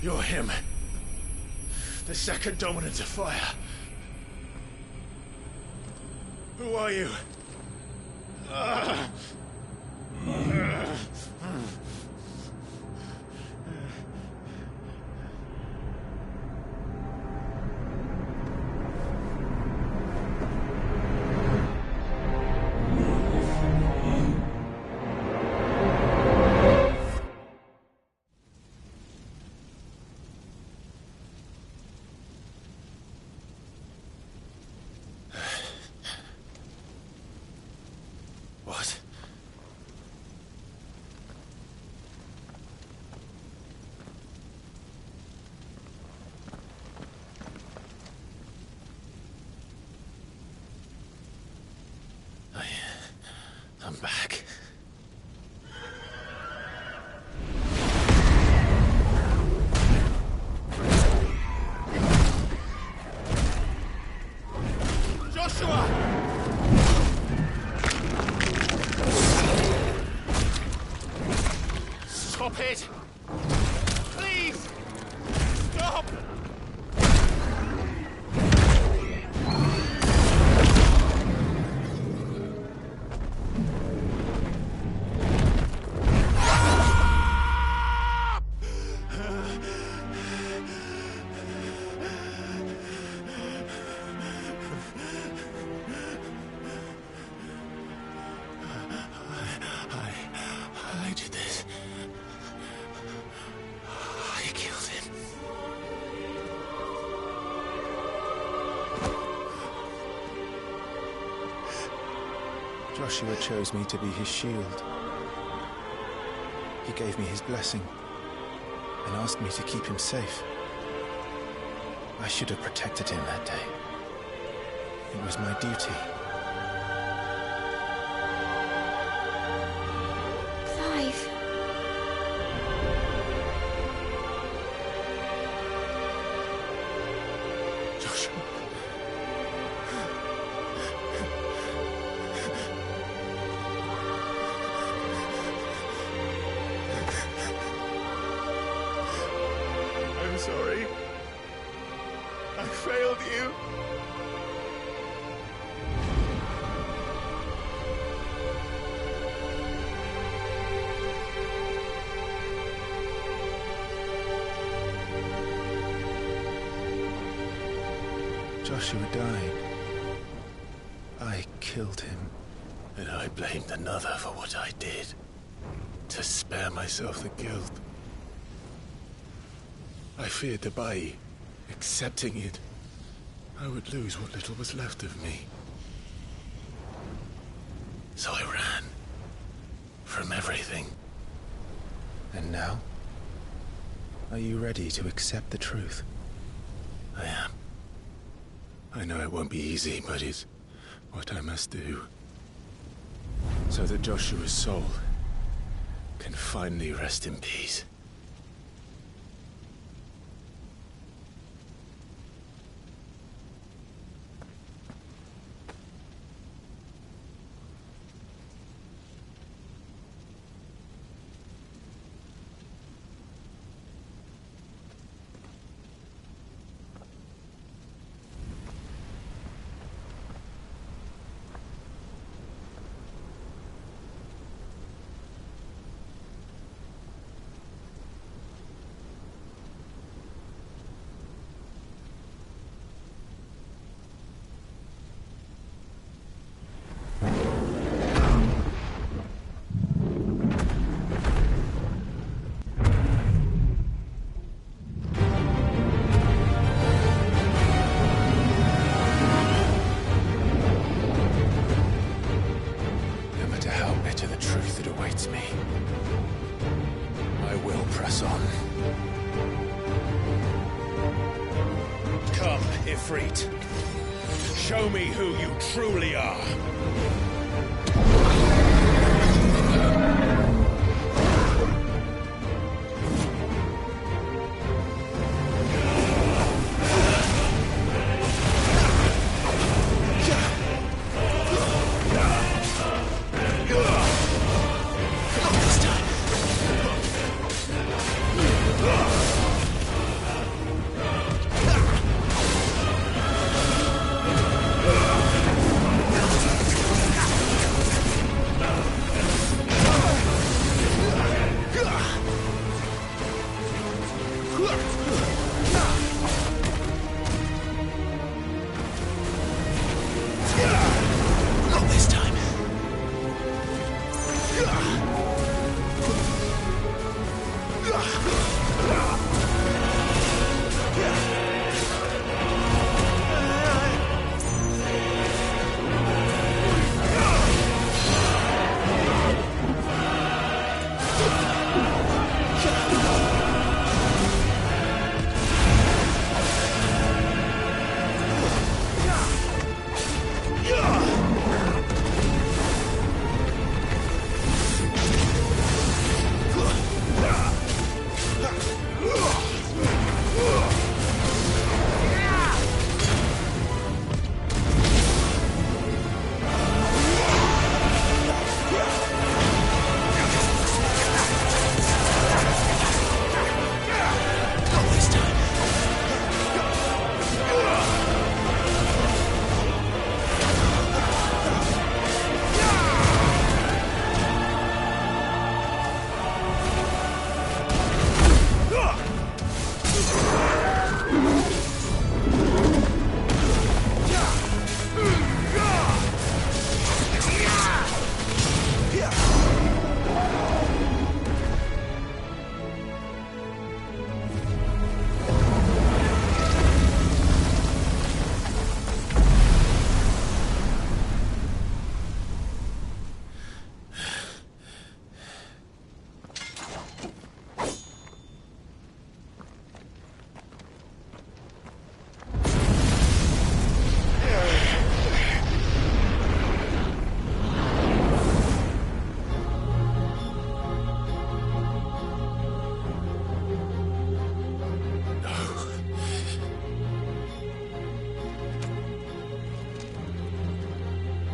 You're him. The second dominant of fire. Who are you? What? I'm back. Joshua! Stop it! Please! Stop! I did this. I killed him. Joshua chose me to be his shield. He gave me his blessing and asked me to keep him safe. I should have protected him that day. It was my duty. Clive. sorry. I failed you. Joshua died. I killed him. And I blamed another for what I did. To spare myself the guilt. I feared that by accepting it, I would lose what little was left of me. So I ran. From everything. And now? Are you ready to accept the truth? I am. I know it won't be easy, but it's what I must do. So that Joshua's soul can finally rest in peace. Ifrit. Show me who you truly are.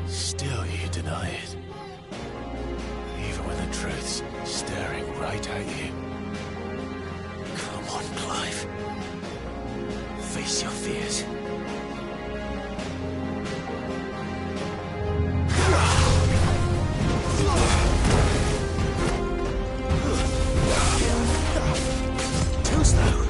Still you deny it. Even when the truth's staring right at you. Come on. on, Clive. Face your fears. Too slow.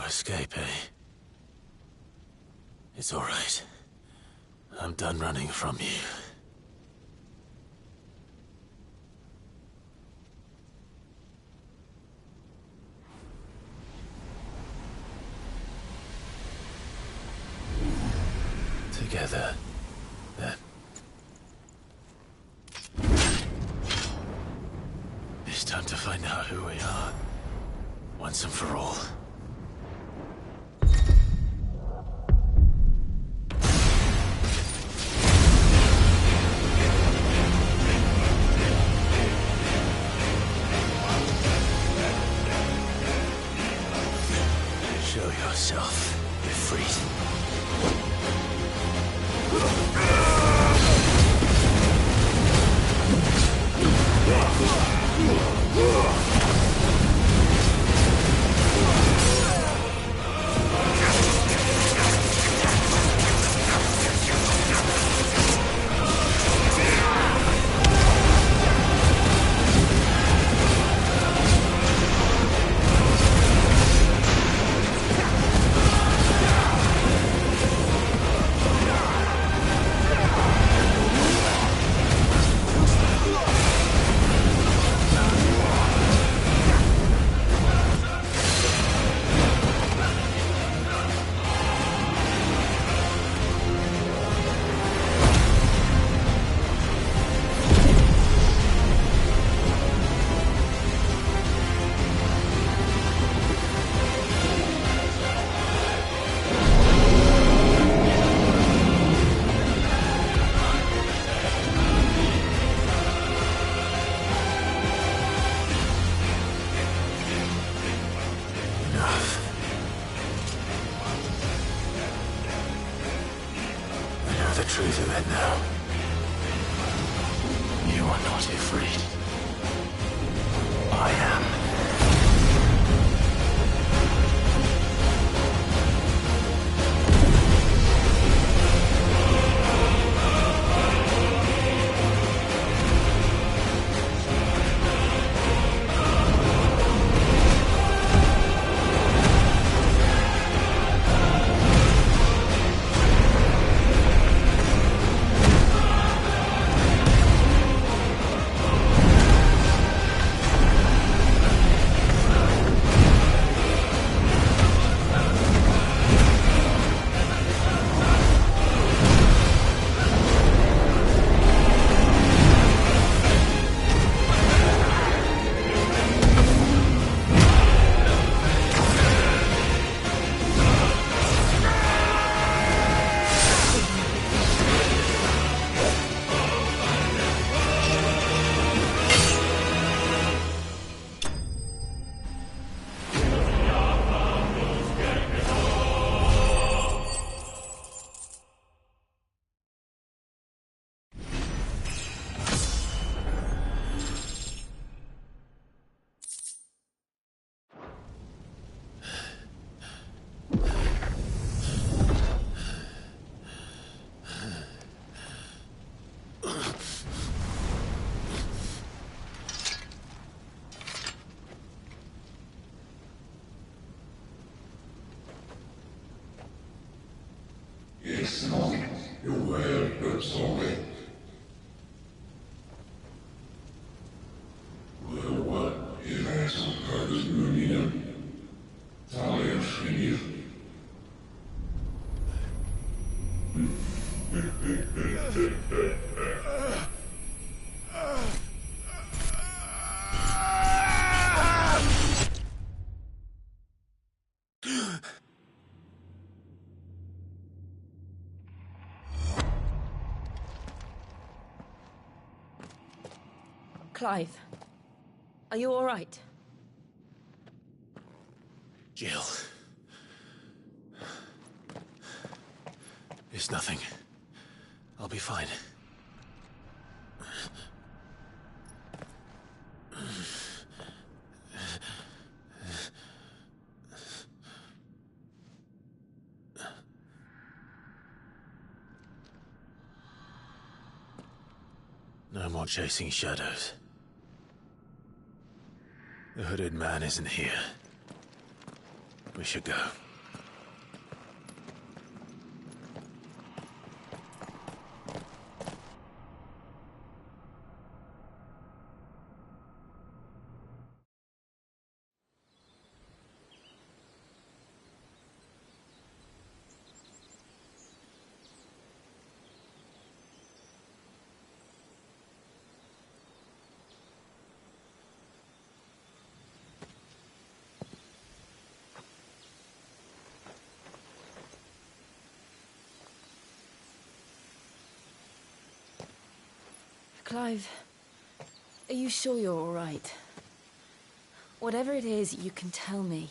Escape, eh? It's all right. I'm done running from you. Together, then. It's time to find out who we are, once and for all. Show yourself, Ifrit. Clive, are you all right? Jill. It's nothing. I'll be fine. No more chasing shadows. The hooded man isn't here. We should go. Clive, are you sure you're all right? Whatever it is, you can tell me.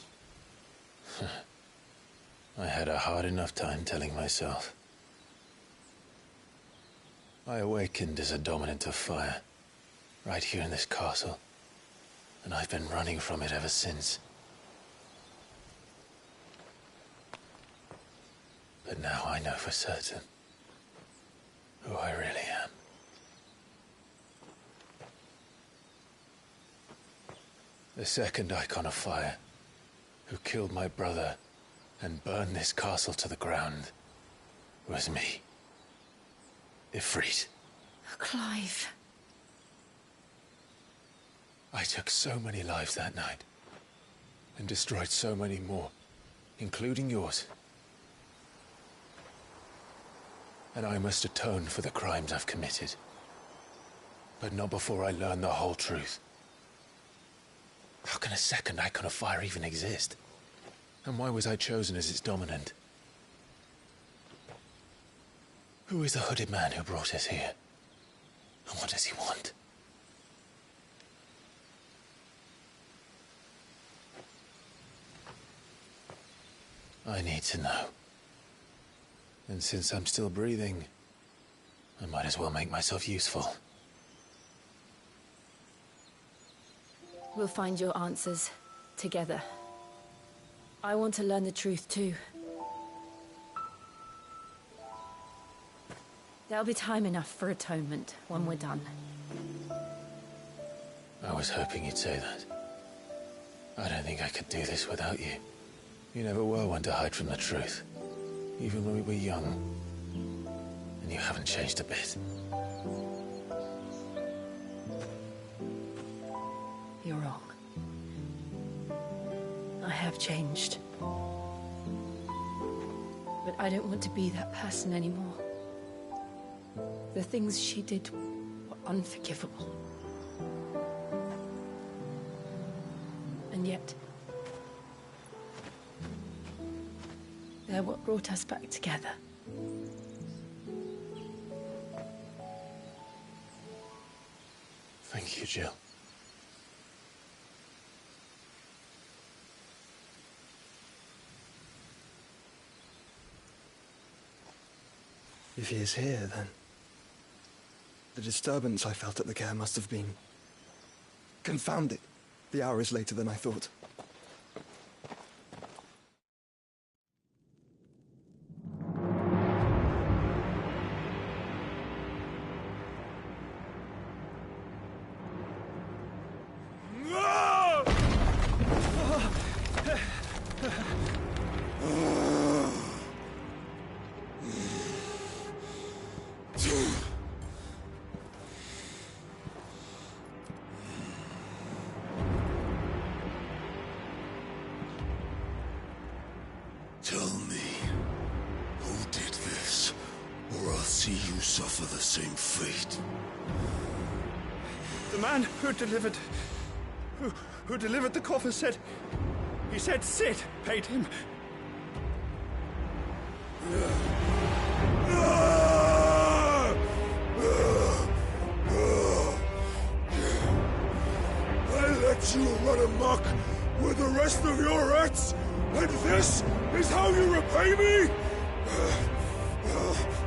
I had a hard enough time telling myself. I awakened as a dominant of fire, right here in this castle, and I've been running from it ever since. But now I know for certain who I really am. The second Icon of Fire, who killed my brother and burned this castle to the ground, was me. Ifrit. Clive. I took so many lives that night, and destroyed so many more, including yours. And I must atone for the crimes I've committed. But not before I learn the whole truth. How can a second Icon of Fire even exist? And why was I chosen as its dominant? Who is the hooded man who brought us here? And what does he want? I need to know. And since I'm still breathing, I might as well make myself useful. We'll find your answers together. I want to learn the truth too. There'll be time enough for atonement when we're done. I was hoping you'd say that. I don't think I could do this without you. You never were one to hide from the truth, even when we were young. And you haven't changed a bit. You're wrong. I have changed. But I don't want to be that person anymore. The things she did were unforgivable. And yet, they're what brought us back together. Thank you, Jill. If he is here, then the disturbance I felt at the care must have been confounded. The hour is later than I thought. Tell me, who did this, or I'll see you suffer the same fate. The man who delivered the coffer said... He said Sid paid him. I let you run amok with the rest of your rats, and this is how you repay me?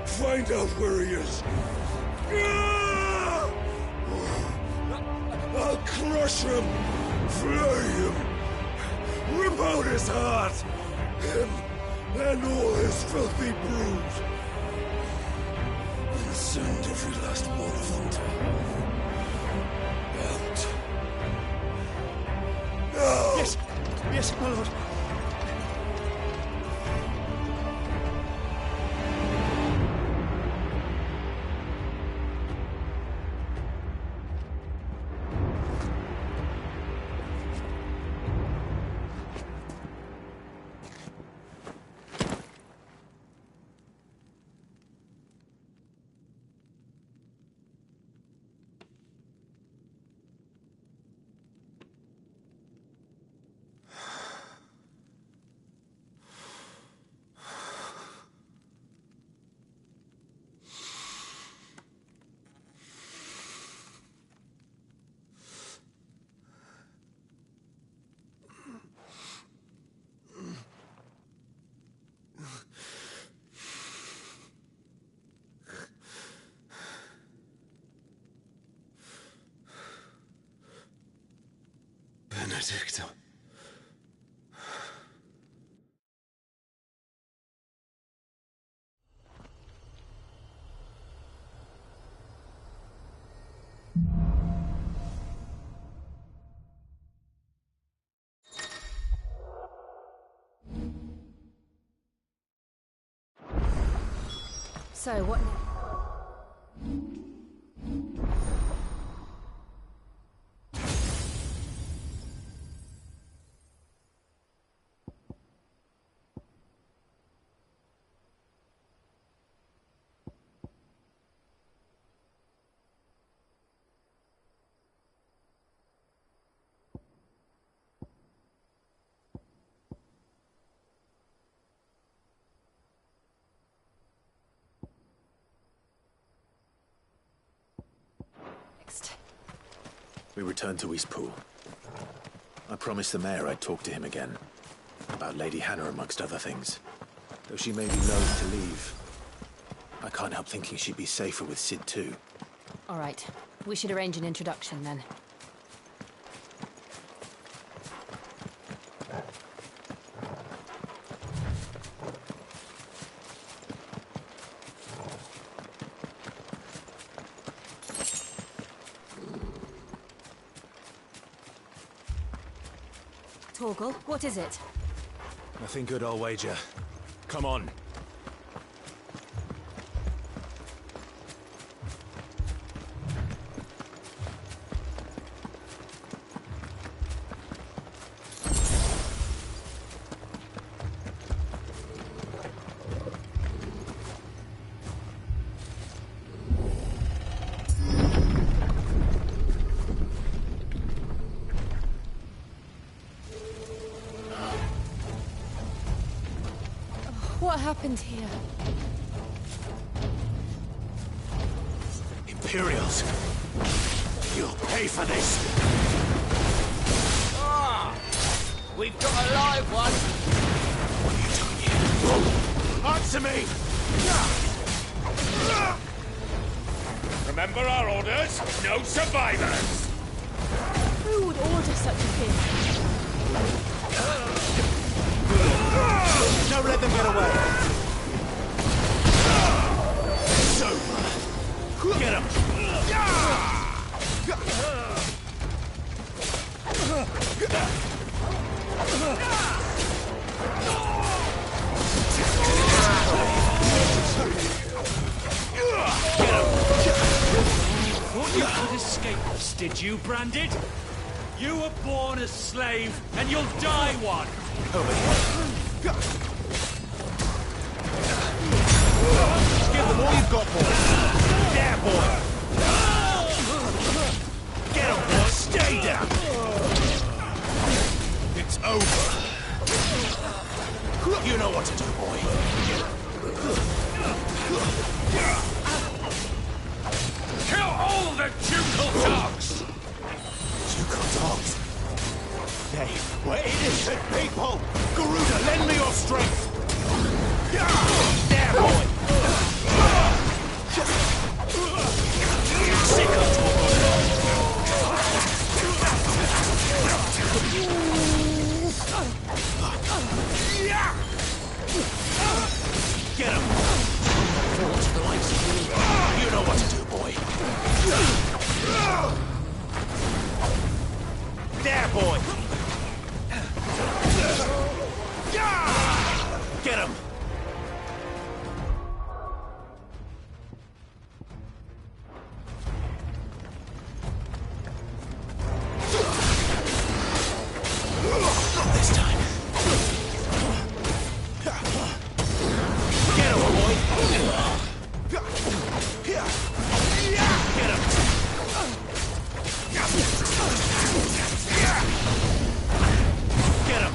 Find out where he is. I'll crush him, flay him, rip out his heart, him and all his filthy brood, and send every last one of them to out. Yes, yes, my lord. Benedicta. So, what now? We returned to Eastpool. I promised the mayor I'd talk to him again. About Lady Hannah, amongst other things. Though she may be loath to leave, I can't help thinking she'd be safer with Sid too. All right. We should arrange an introduction then. Torgal, what is it? Nothing good, I'll wager. Come on. What happened here? Imperials! You'll pay for this! Ah! We've got a live one! What are you doing here? Answer me! Remember our orders? No survivors! Who would order such a thing? Don't let them get away! It's over! Get him! Thought you could escape us, did you, Branded? You were born a slave, and you'll die one! Over here. Give them all you've got, boy. There, boy. Get him, boy. Stay down. It's over. You know what to do, boy. Kill all the ducal dogs! Ducal dogs? They were innocent people! Garuda, lend me your strength! There, boy! Sick of Get him! Fall to the likes of you. You know what to do, boy. There, boy! Get him! Not this time. Get him, boy! Get him! Get him!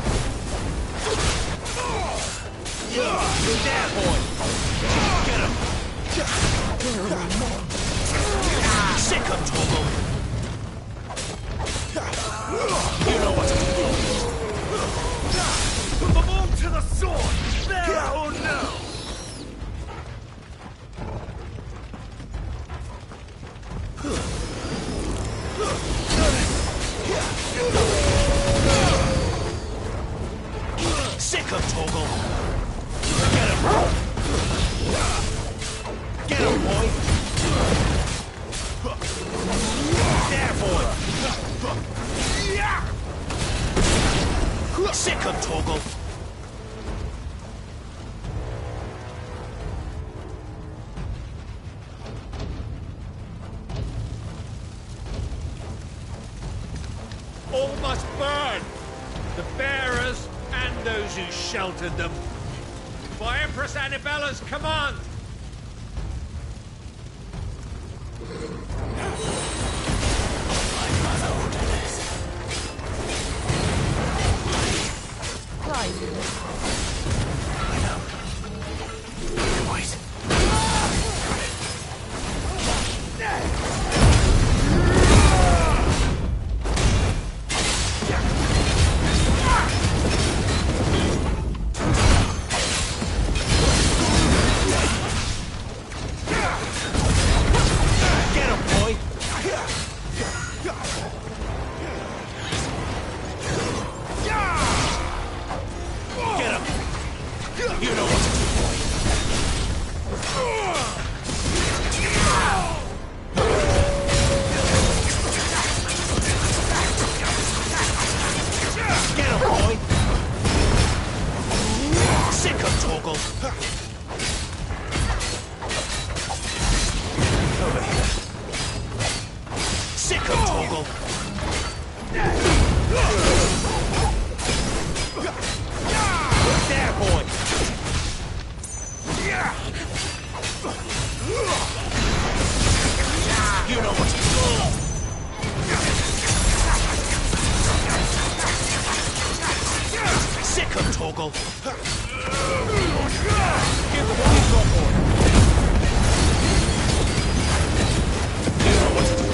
There, boy! Get him! Sick of Torgal! You know what to do. Put them all to the sword! There or no! Sick of Torgal! Get him! Get him, boy! There, boy! Sick of Torgal! All must burn! The bearers and those who sheltered them. By Empress Annibella's command! My mother ordered this. Clive. I know. Wait. Get him, boy! Get him! You know what to do, boy! Get him, boy! Sick of Torgal! Over here. Sick of Torgal! There, boy! You know what to do. Sick of Torgal! Give them all you've got, boy! You know what to do.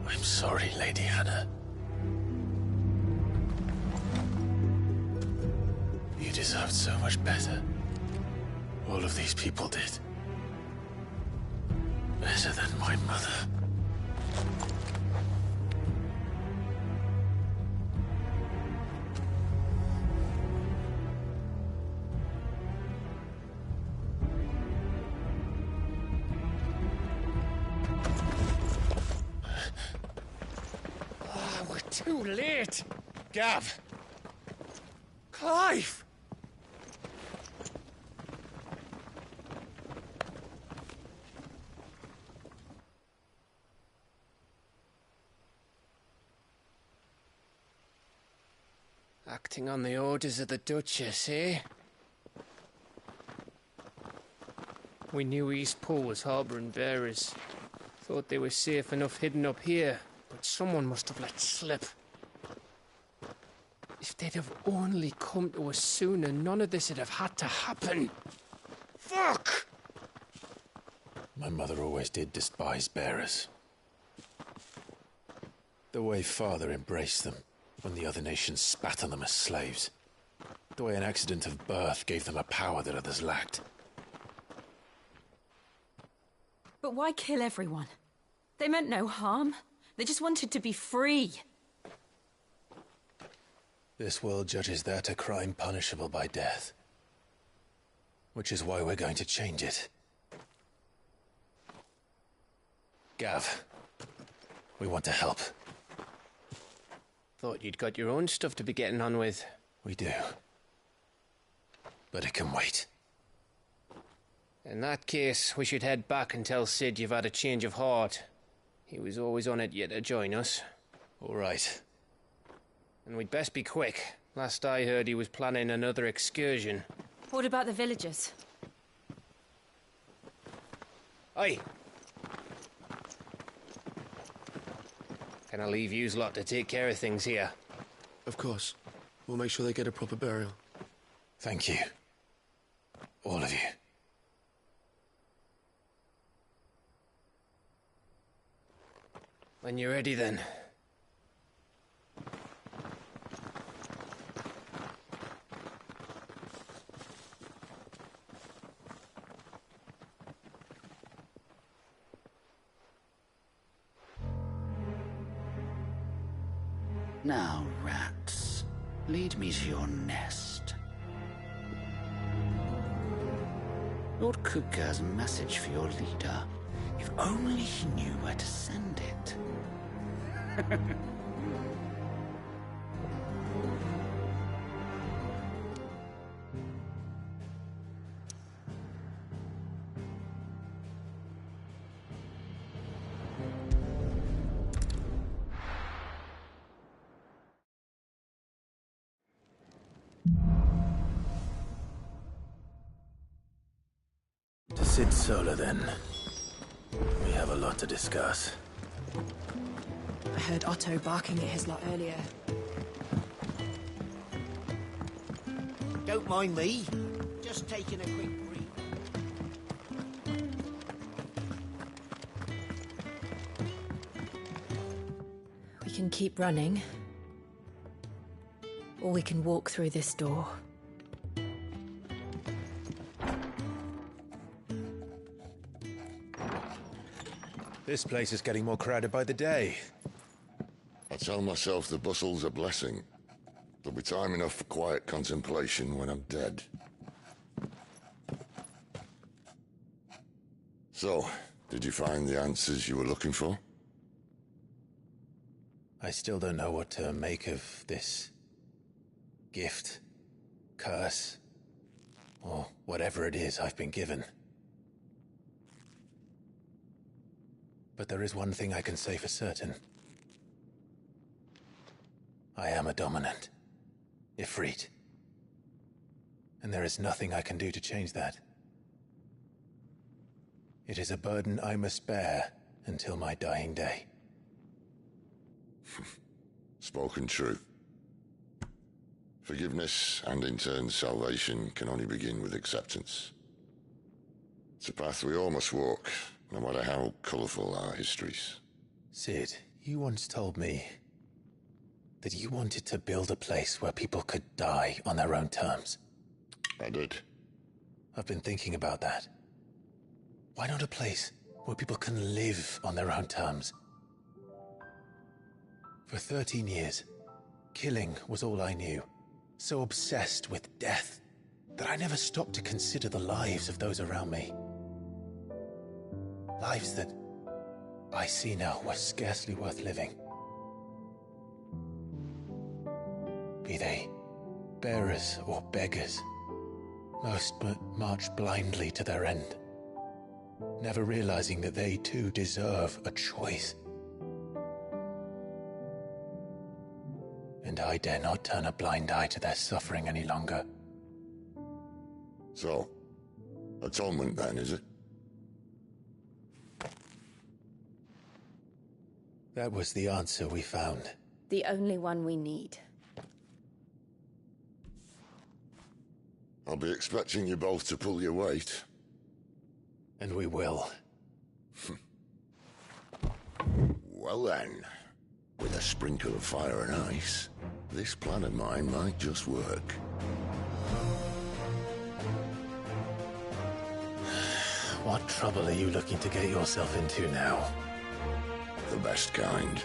I'm sorry, Lady Hannah. You deserved so much better. All of these people did. Better than my mother. too late. Gav! Clive! Acting on the orders of the Duchess, eh? We knew Eastpool was harbouring bearers. Thought they were safe enough hidden up here, but someone must have let slip. If they'd have only come to us sooner, none of this would have had to happen. Fuck! My mother always did despise bearers. The way Father embraced them when the other nations spat on them as slaves. The way an accident of birth gave them a power that others lacked. But why kill everyone? They meant no harm. They just wanted to be free. This world judges that a crime punishable by death. Which is why we're going to change it. Gav, we want to help. Thought you'd got your own stuff to be getting on with. We do. But it can wait. In that case, we should head back and tell Sid you've had a change of heart. He was always on it yet to join us. All right. And we'd best be quick. Last I heard, he was planning another excursion. What about the villagers? Aye. Can I leave yous lot to take care of things here? Of course. We'll make sure they get a proper burial. Thank you. All of you. When you're ready, then. Now, rats, lead me to your nest. Lord Kupka has a message for your leader. If only he knew where to send it. To Sid Solar, then. We have a lot to discuss. I heard Otto barking at his lot earlier. Don't mind me. Just taking a quick breathe. We can keep running, or we can walk through this door. This place is getting more crowded by the day. I tell myself the bustle's a blessing. There'll be time enough for quiet contemplation when I'm dead. So, did you find the answers you were looking for? I still don't know what to make of this gift, curse, or whatever it is I've been given. But there is one thing I can say for certain. I am a dominant, Ifrit. And there is nothing I can do to change that. It is a burden I must bear until my dying day. Spoken true. Forgiveness and in turn salvation can only begin with acceptance. It's a path we all must walk, no matter how colourful our histories. Sid, you once told me that you wanted to build a place where people could die on their own terms. I did. I've been thinking about that. Why not a place where people can live on their own terms? For 13 years, killing was all I knew. So obsessed with death that I never stopped to consider the lives of those around me. Lives that I see now were scarcely worth living. Be they bearers or beggars, most but march blindly to their end, never realizing that they too deserve a choice. And I dare not turn a blind eye to their suffering any longer. So, atonement then, is it? That was the answer we found. The only one we need. I'll be expecting you both to pull your weight. And we will. Well then, with a sprinkle of fire and ice, this plan of mine might just work. What trouble are you looking to get yourself into now? The best kind.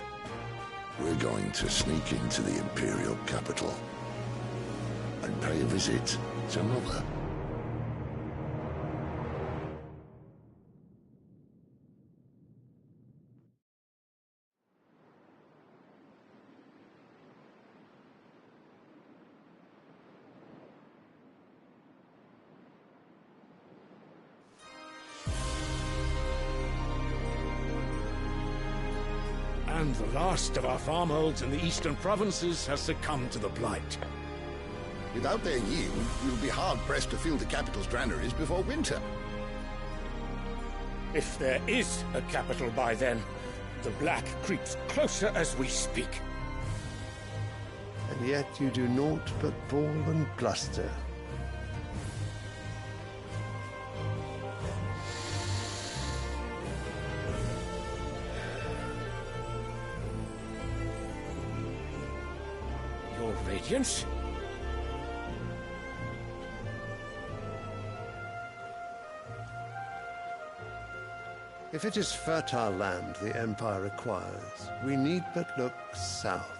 We're going to sneak into the Imperial capital and pay a visit to Mother. And the last of our farmholds in the eastern provinces has succumbed to the blight. Without their yield, we'll be hard-pressed to fill the capital's granaries before winter. If there is a capital by then, the Black creeps closer as we speak. And yet you do naught but bawl and bluster. Your Radiance? If it is fertile land the Empire requires, we need but look south.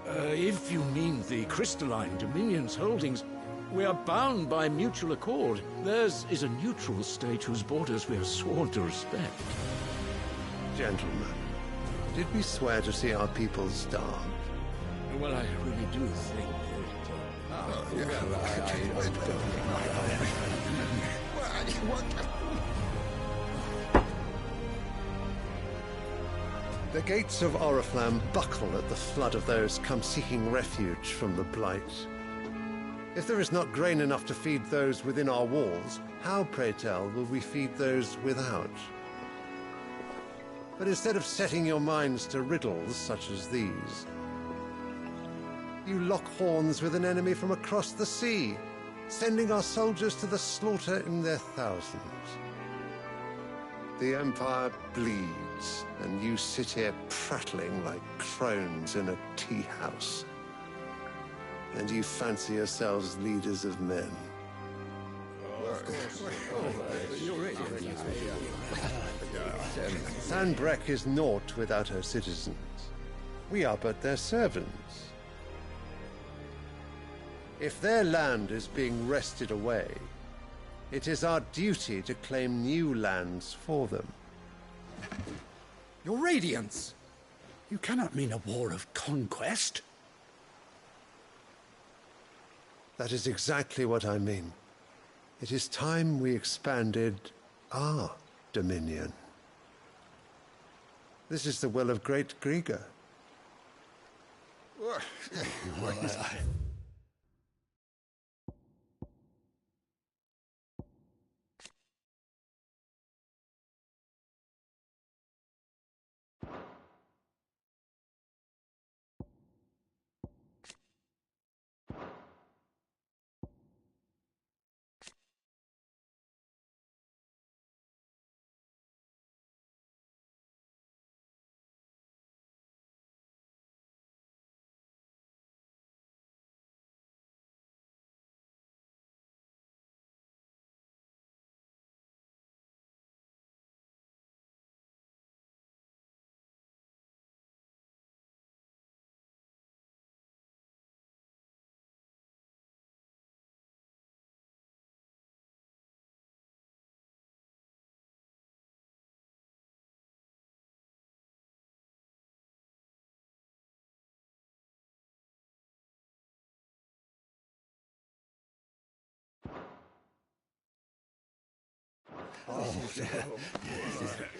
If you mean the Crystalline Dominion's holdings, we are bound by mutual accord. Theirs is a neutral state whose borders we are sworn to respect. Gentlemen, did we swear to see our people starved? Well, I really do think The gates of Oriflamme buckle at the flood of those come seeking refuge from the Blight. If there is not grain enough to feed those within our walls, how, pray tell, will we feed those without? But instead of setting your minds to riddles such as these, you lock horns with an enemy from across the sea, sending our soldiers to the slaughter in their thousands. The Empire bleeds, and you sit here prattling like crones in a tea house. And you fancy yourselves leaders of men. Sanbreque is naught without her citizens. We are but their servants. If their land is being wrested away, it is our duty to claim new lands for them. Your Radiance! You cannot mean a war of conquest. That is exactly what I mean. It is time we expanded our dominion. This is the will of great Grieger.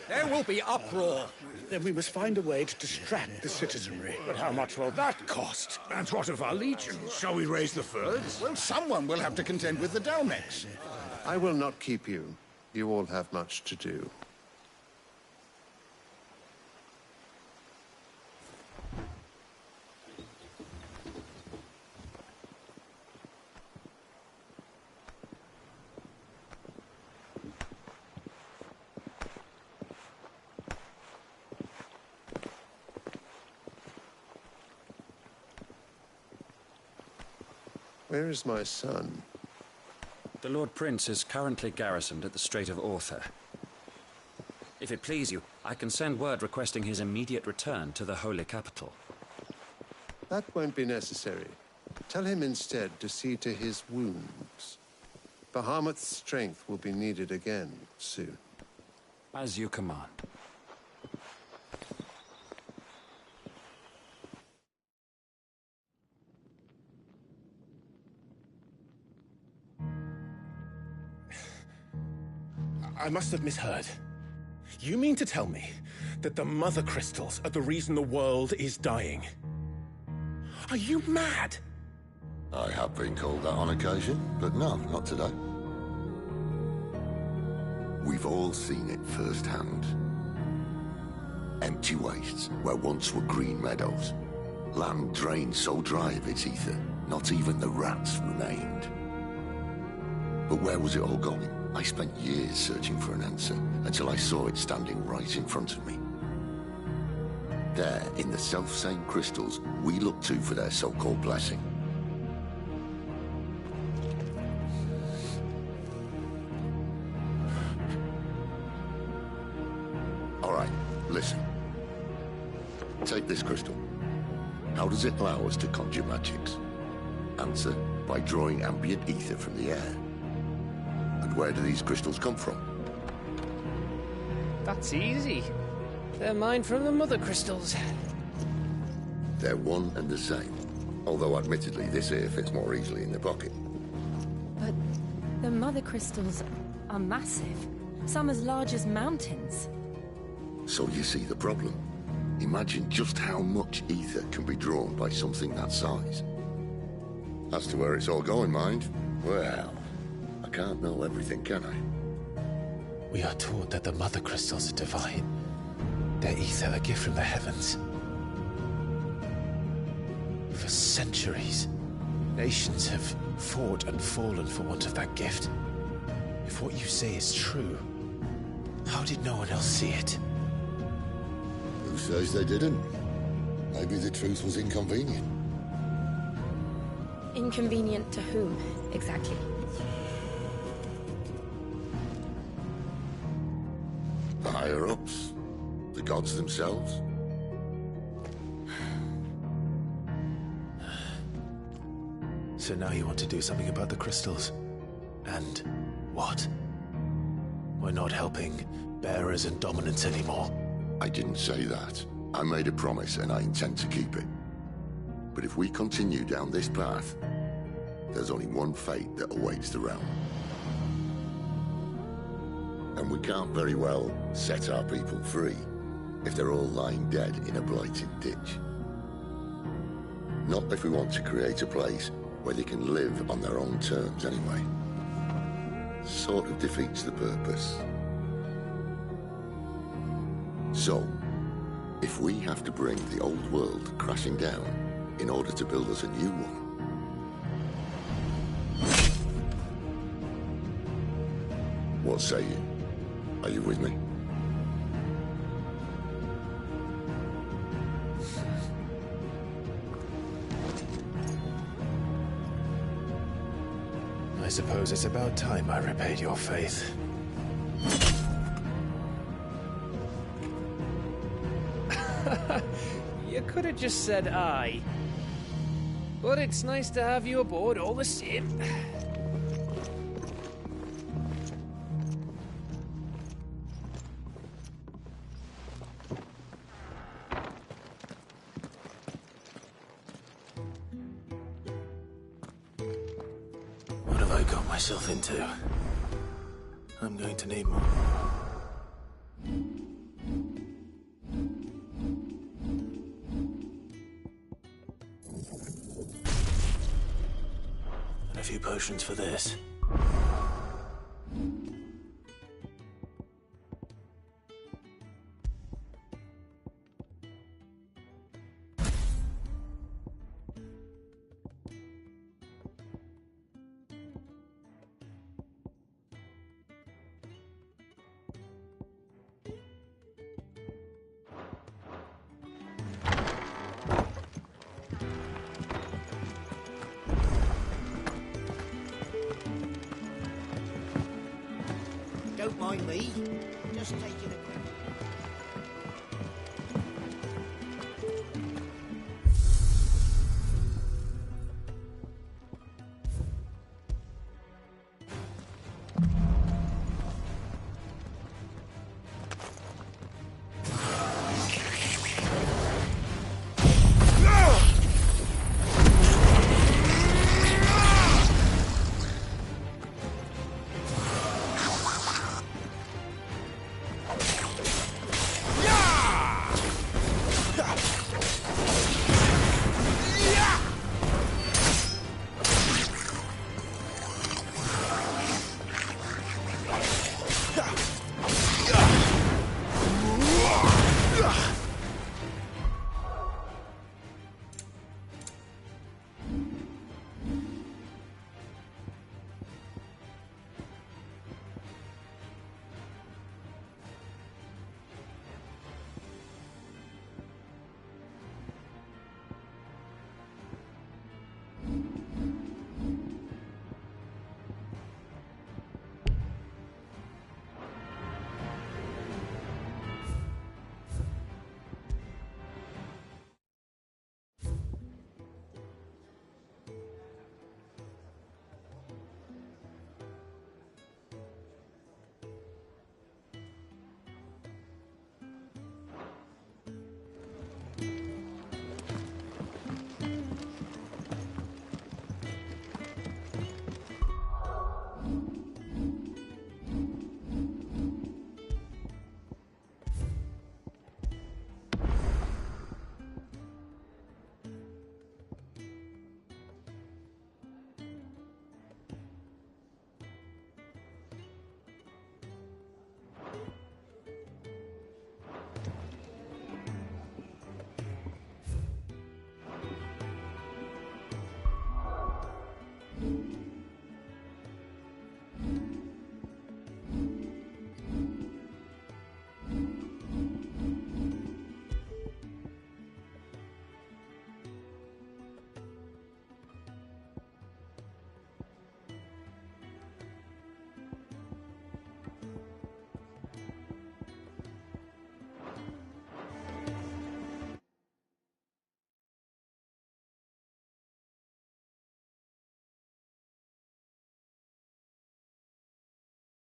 There will be uproar. Then we must find a way to distract the citizenry. But how much will that cost? And what of our legions? Shall we raise the furs? Well, someone will have to contend with the Dalmex. I will not keep you. You all have much to do. Where is my son? The Lord Prince is currently garrisoned at the Strait of Arthur. If it please you, I can send word requesting his immediate return to the Holy Capital. That won't be necessary. Tell him instead to see to his wounds. Bahamut's strength will be needed again soon. As you command. I must have misheard. You mean to tell me that the Mother Crystals are the reason the world is dying? Are you mad? I have been called that on occasion, but no, not today. We've all seen it firsthand. Empty wastes where once were green meadows. Land drained so dry of its ether, not even the rats remained. But where was it all going? I spent years searching for an answer, until I saw it standing right in front of me. There, in the self-same crystals we look to for their so-called blessing. All right, listen. Take this crystal. How does it allow us to conjure magics? Answer, by drawing ambient ether from the air. And where do these crystals come from? That's easy. They're mine from the Mother Crystals. They're one and the same. Although admittedly this here fits more easily in the pocket. But the Mother Crystals are massive. Some as large as mountains. So you see the problem. Imagine just how much ether can be drawn by something that size. As to where it's all going, mind, well, I can't know everything, can I? We are taught that the Mother Crystals are divine. Their ether a gift from the heavens. For centuries, nations have fought and fallen for want of that gift. If what you say is true, how did no one else see it? Who says they didn't? Maybe the truth was inconvenient. Inconvenient to whom, exactly? The higher-ups? The gods themselves? So now you want to do something about the crystals? And what? We're not helping bearers and dominants anymore. I didn't say that. I made a promise and I intend to keep it. But if we continue down this path, there's only one fate that awaits the realm. And we can't very well set our people free if they're all lying dead in a blighted ditch. Not if we want to create a place where they can live on their own terms anyway. Sort of defeats the purpose. So, if we have to bring the old world crashing down in order to build us a new one, what say you? Are you with me? I suppose it's about time I repaid your faith. You could have just said aye. But it's nice to have you aboard all the same. What have I got myself into? I'm going to need more. And a few potions for this. Don't mind me. Just taking a quick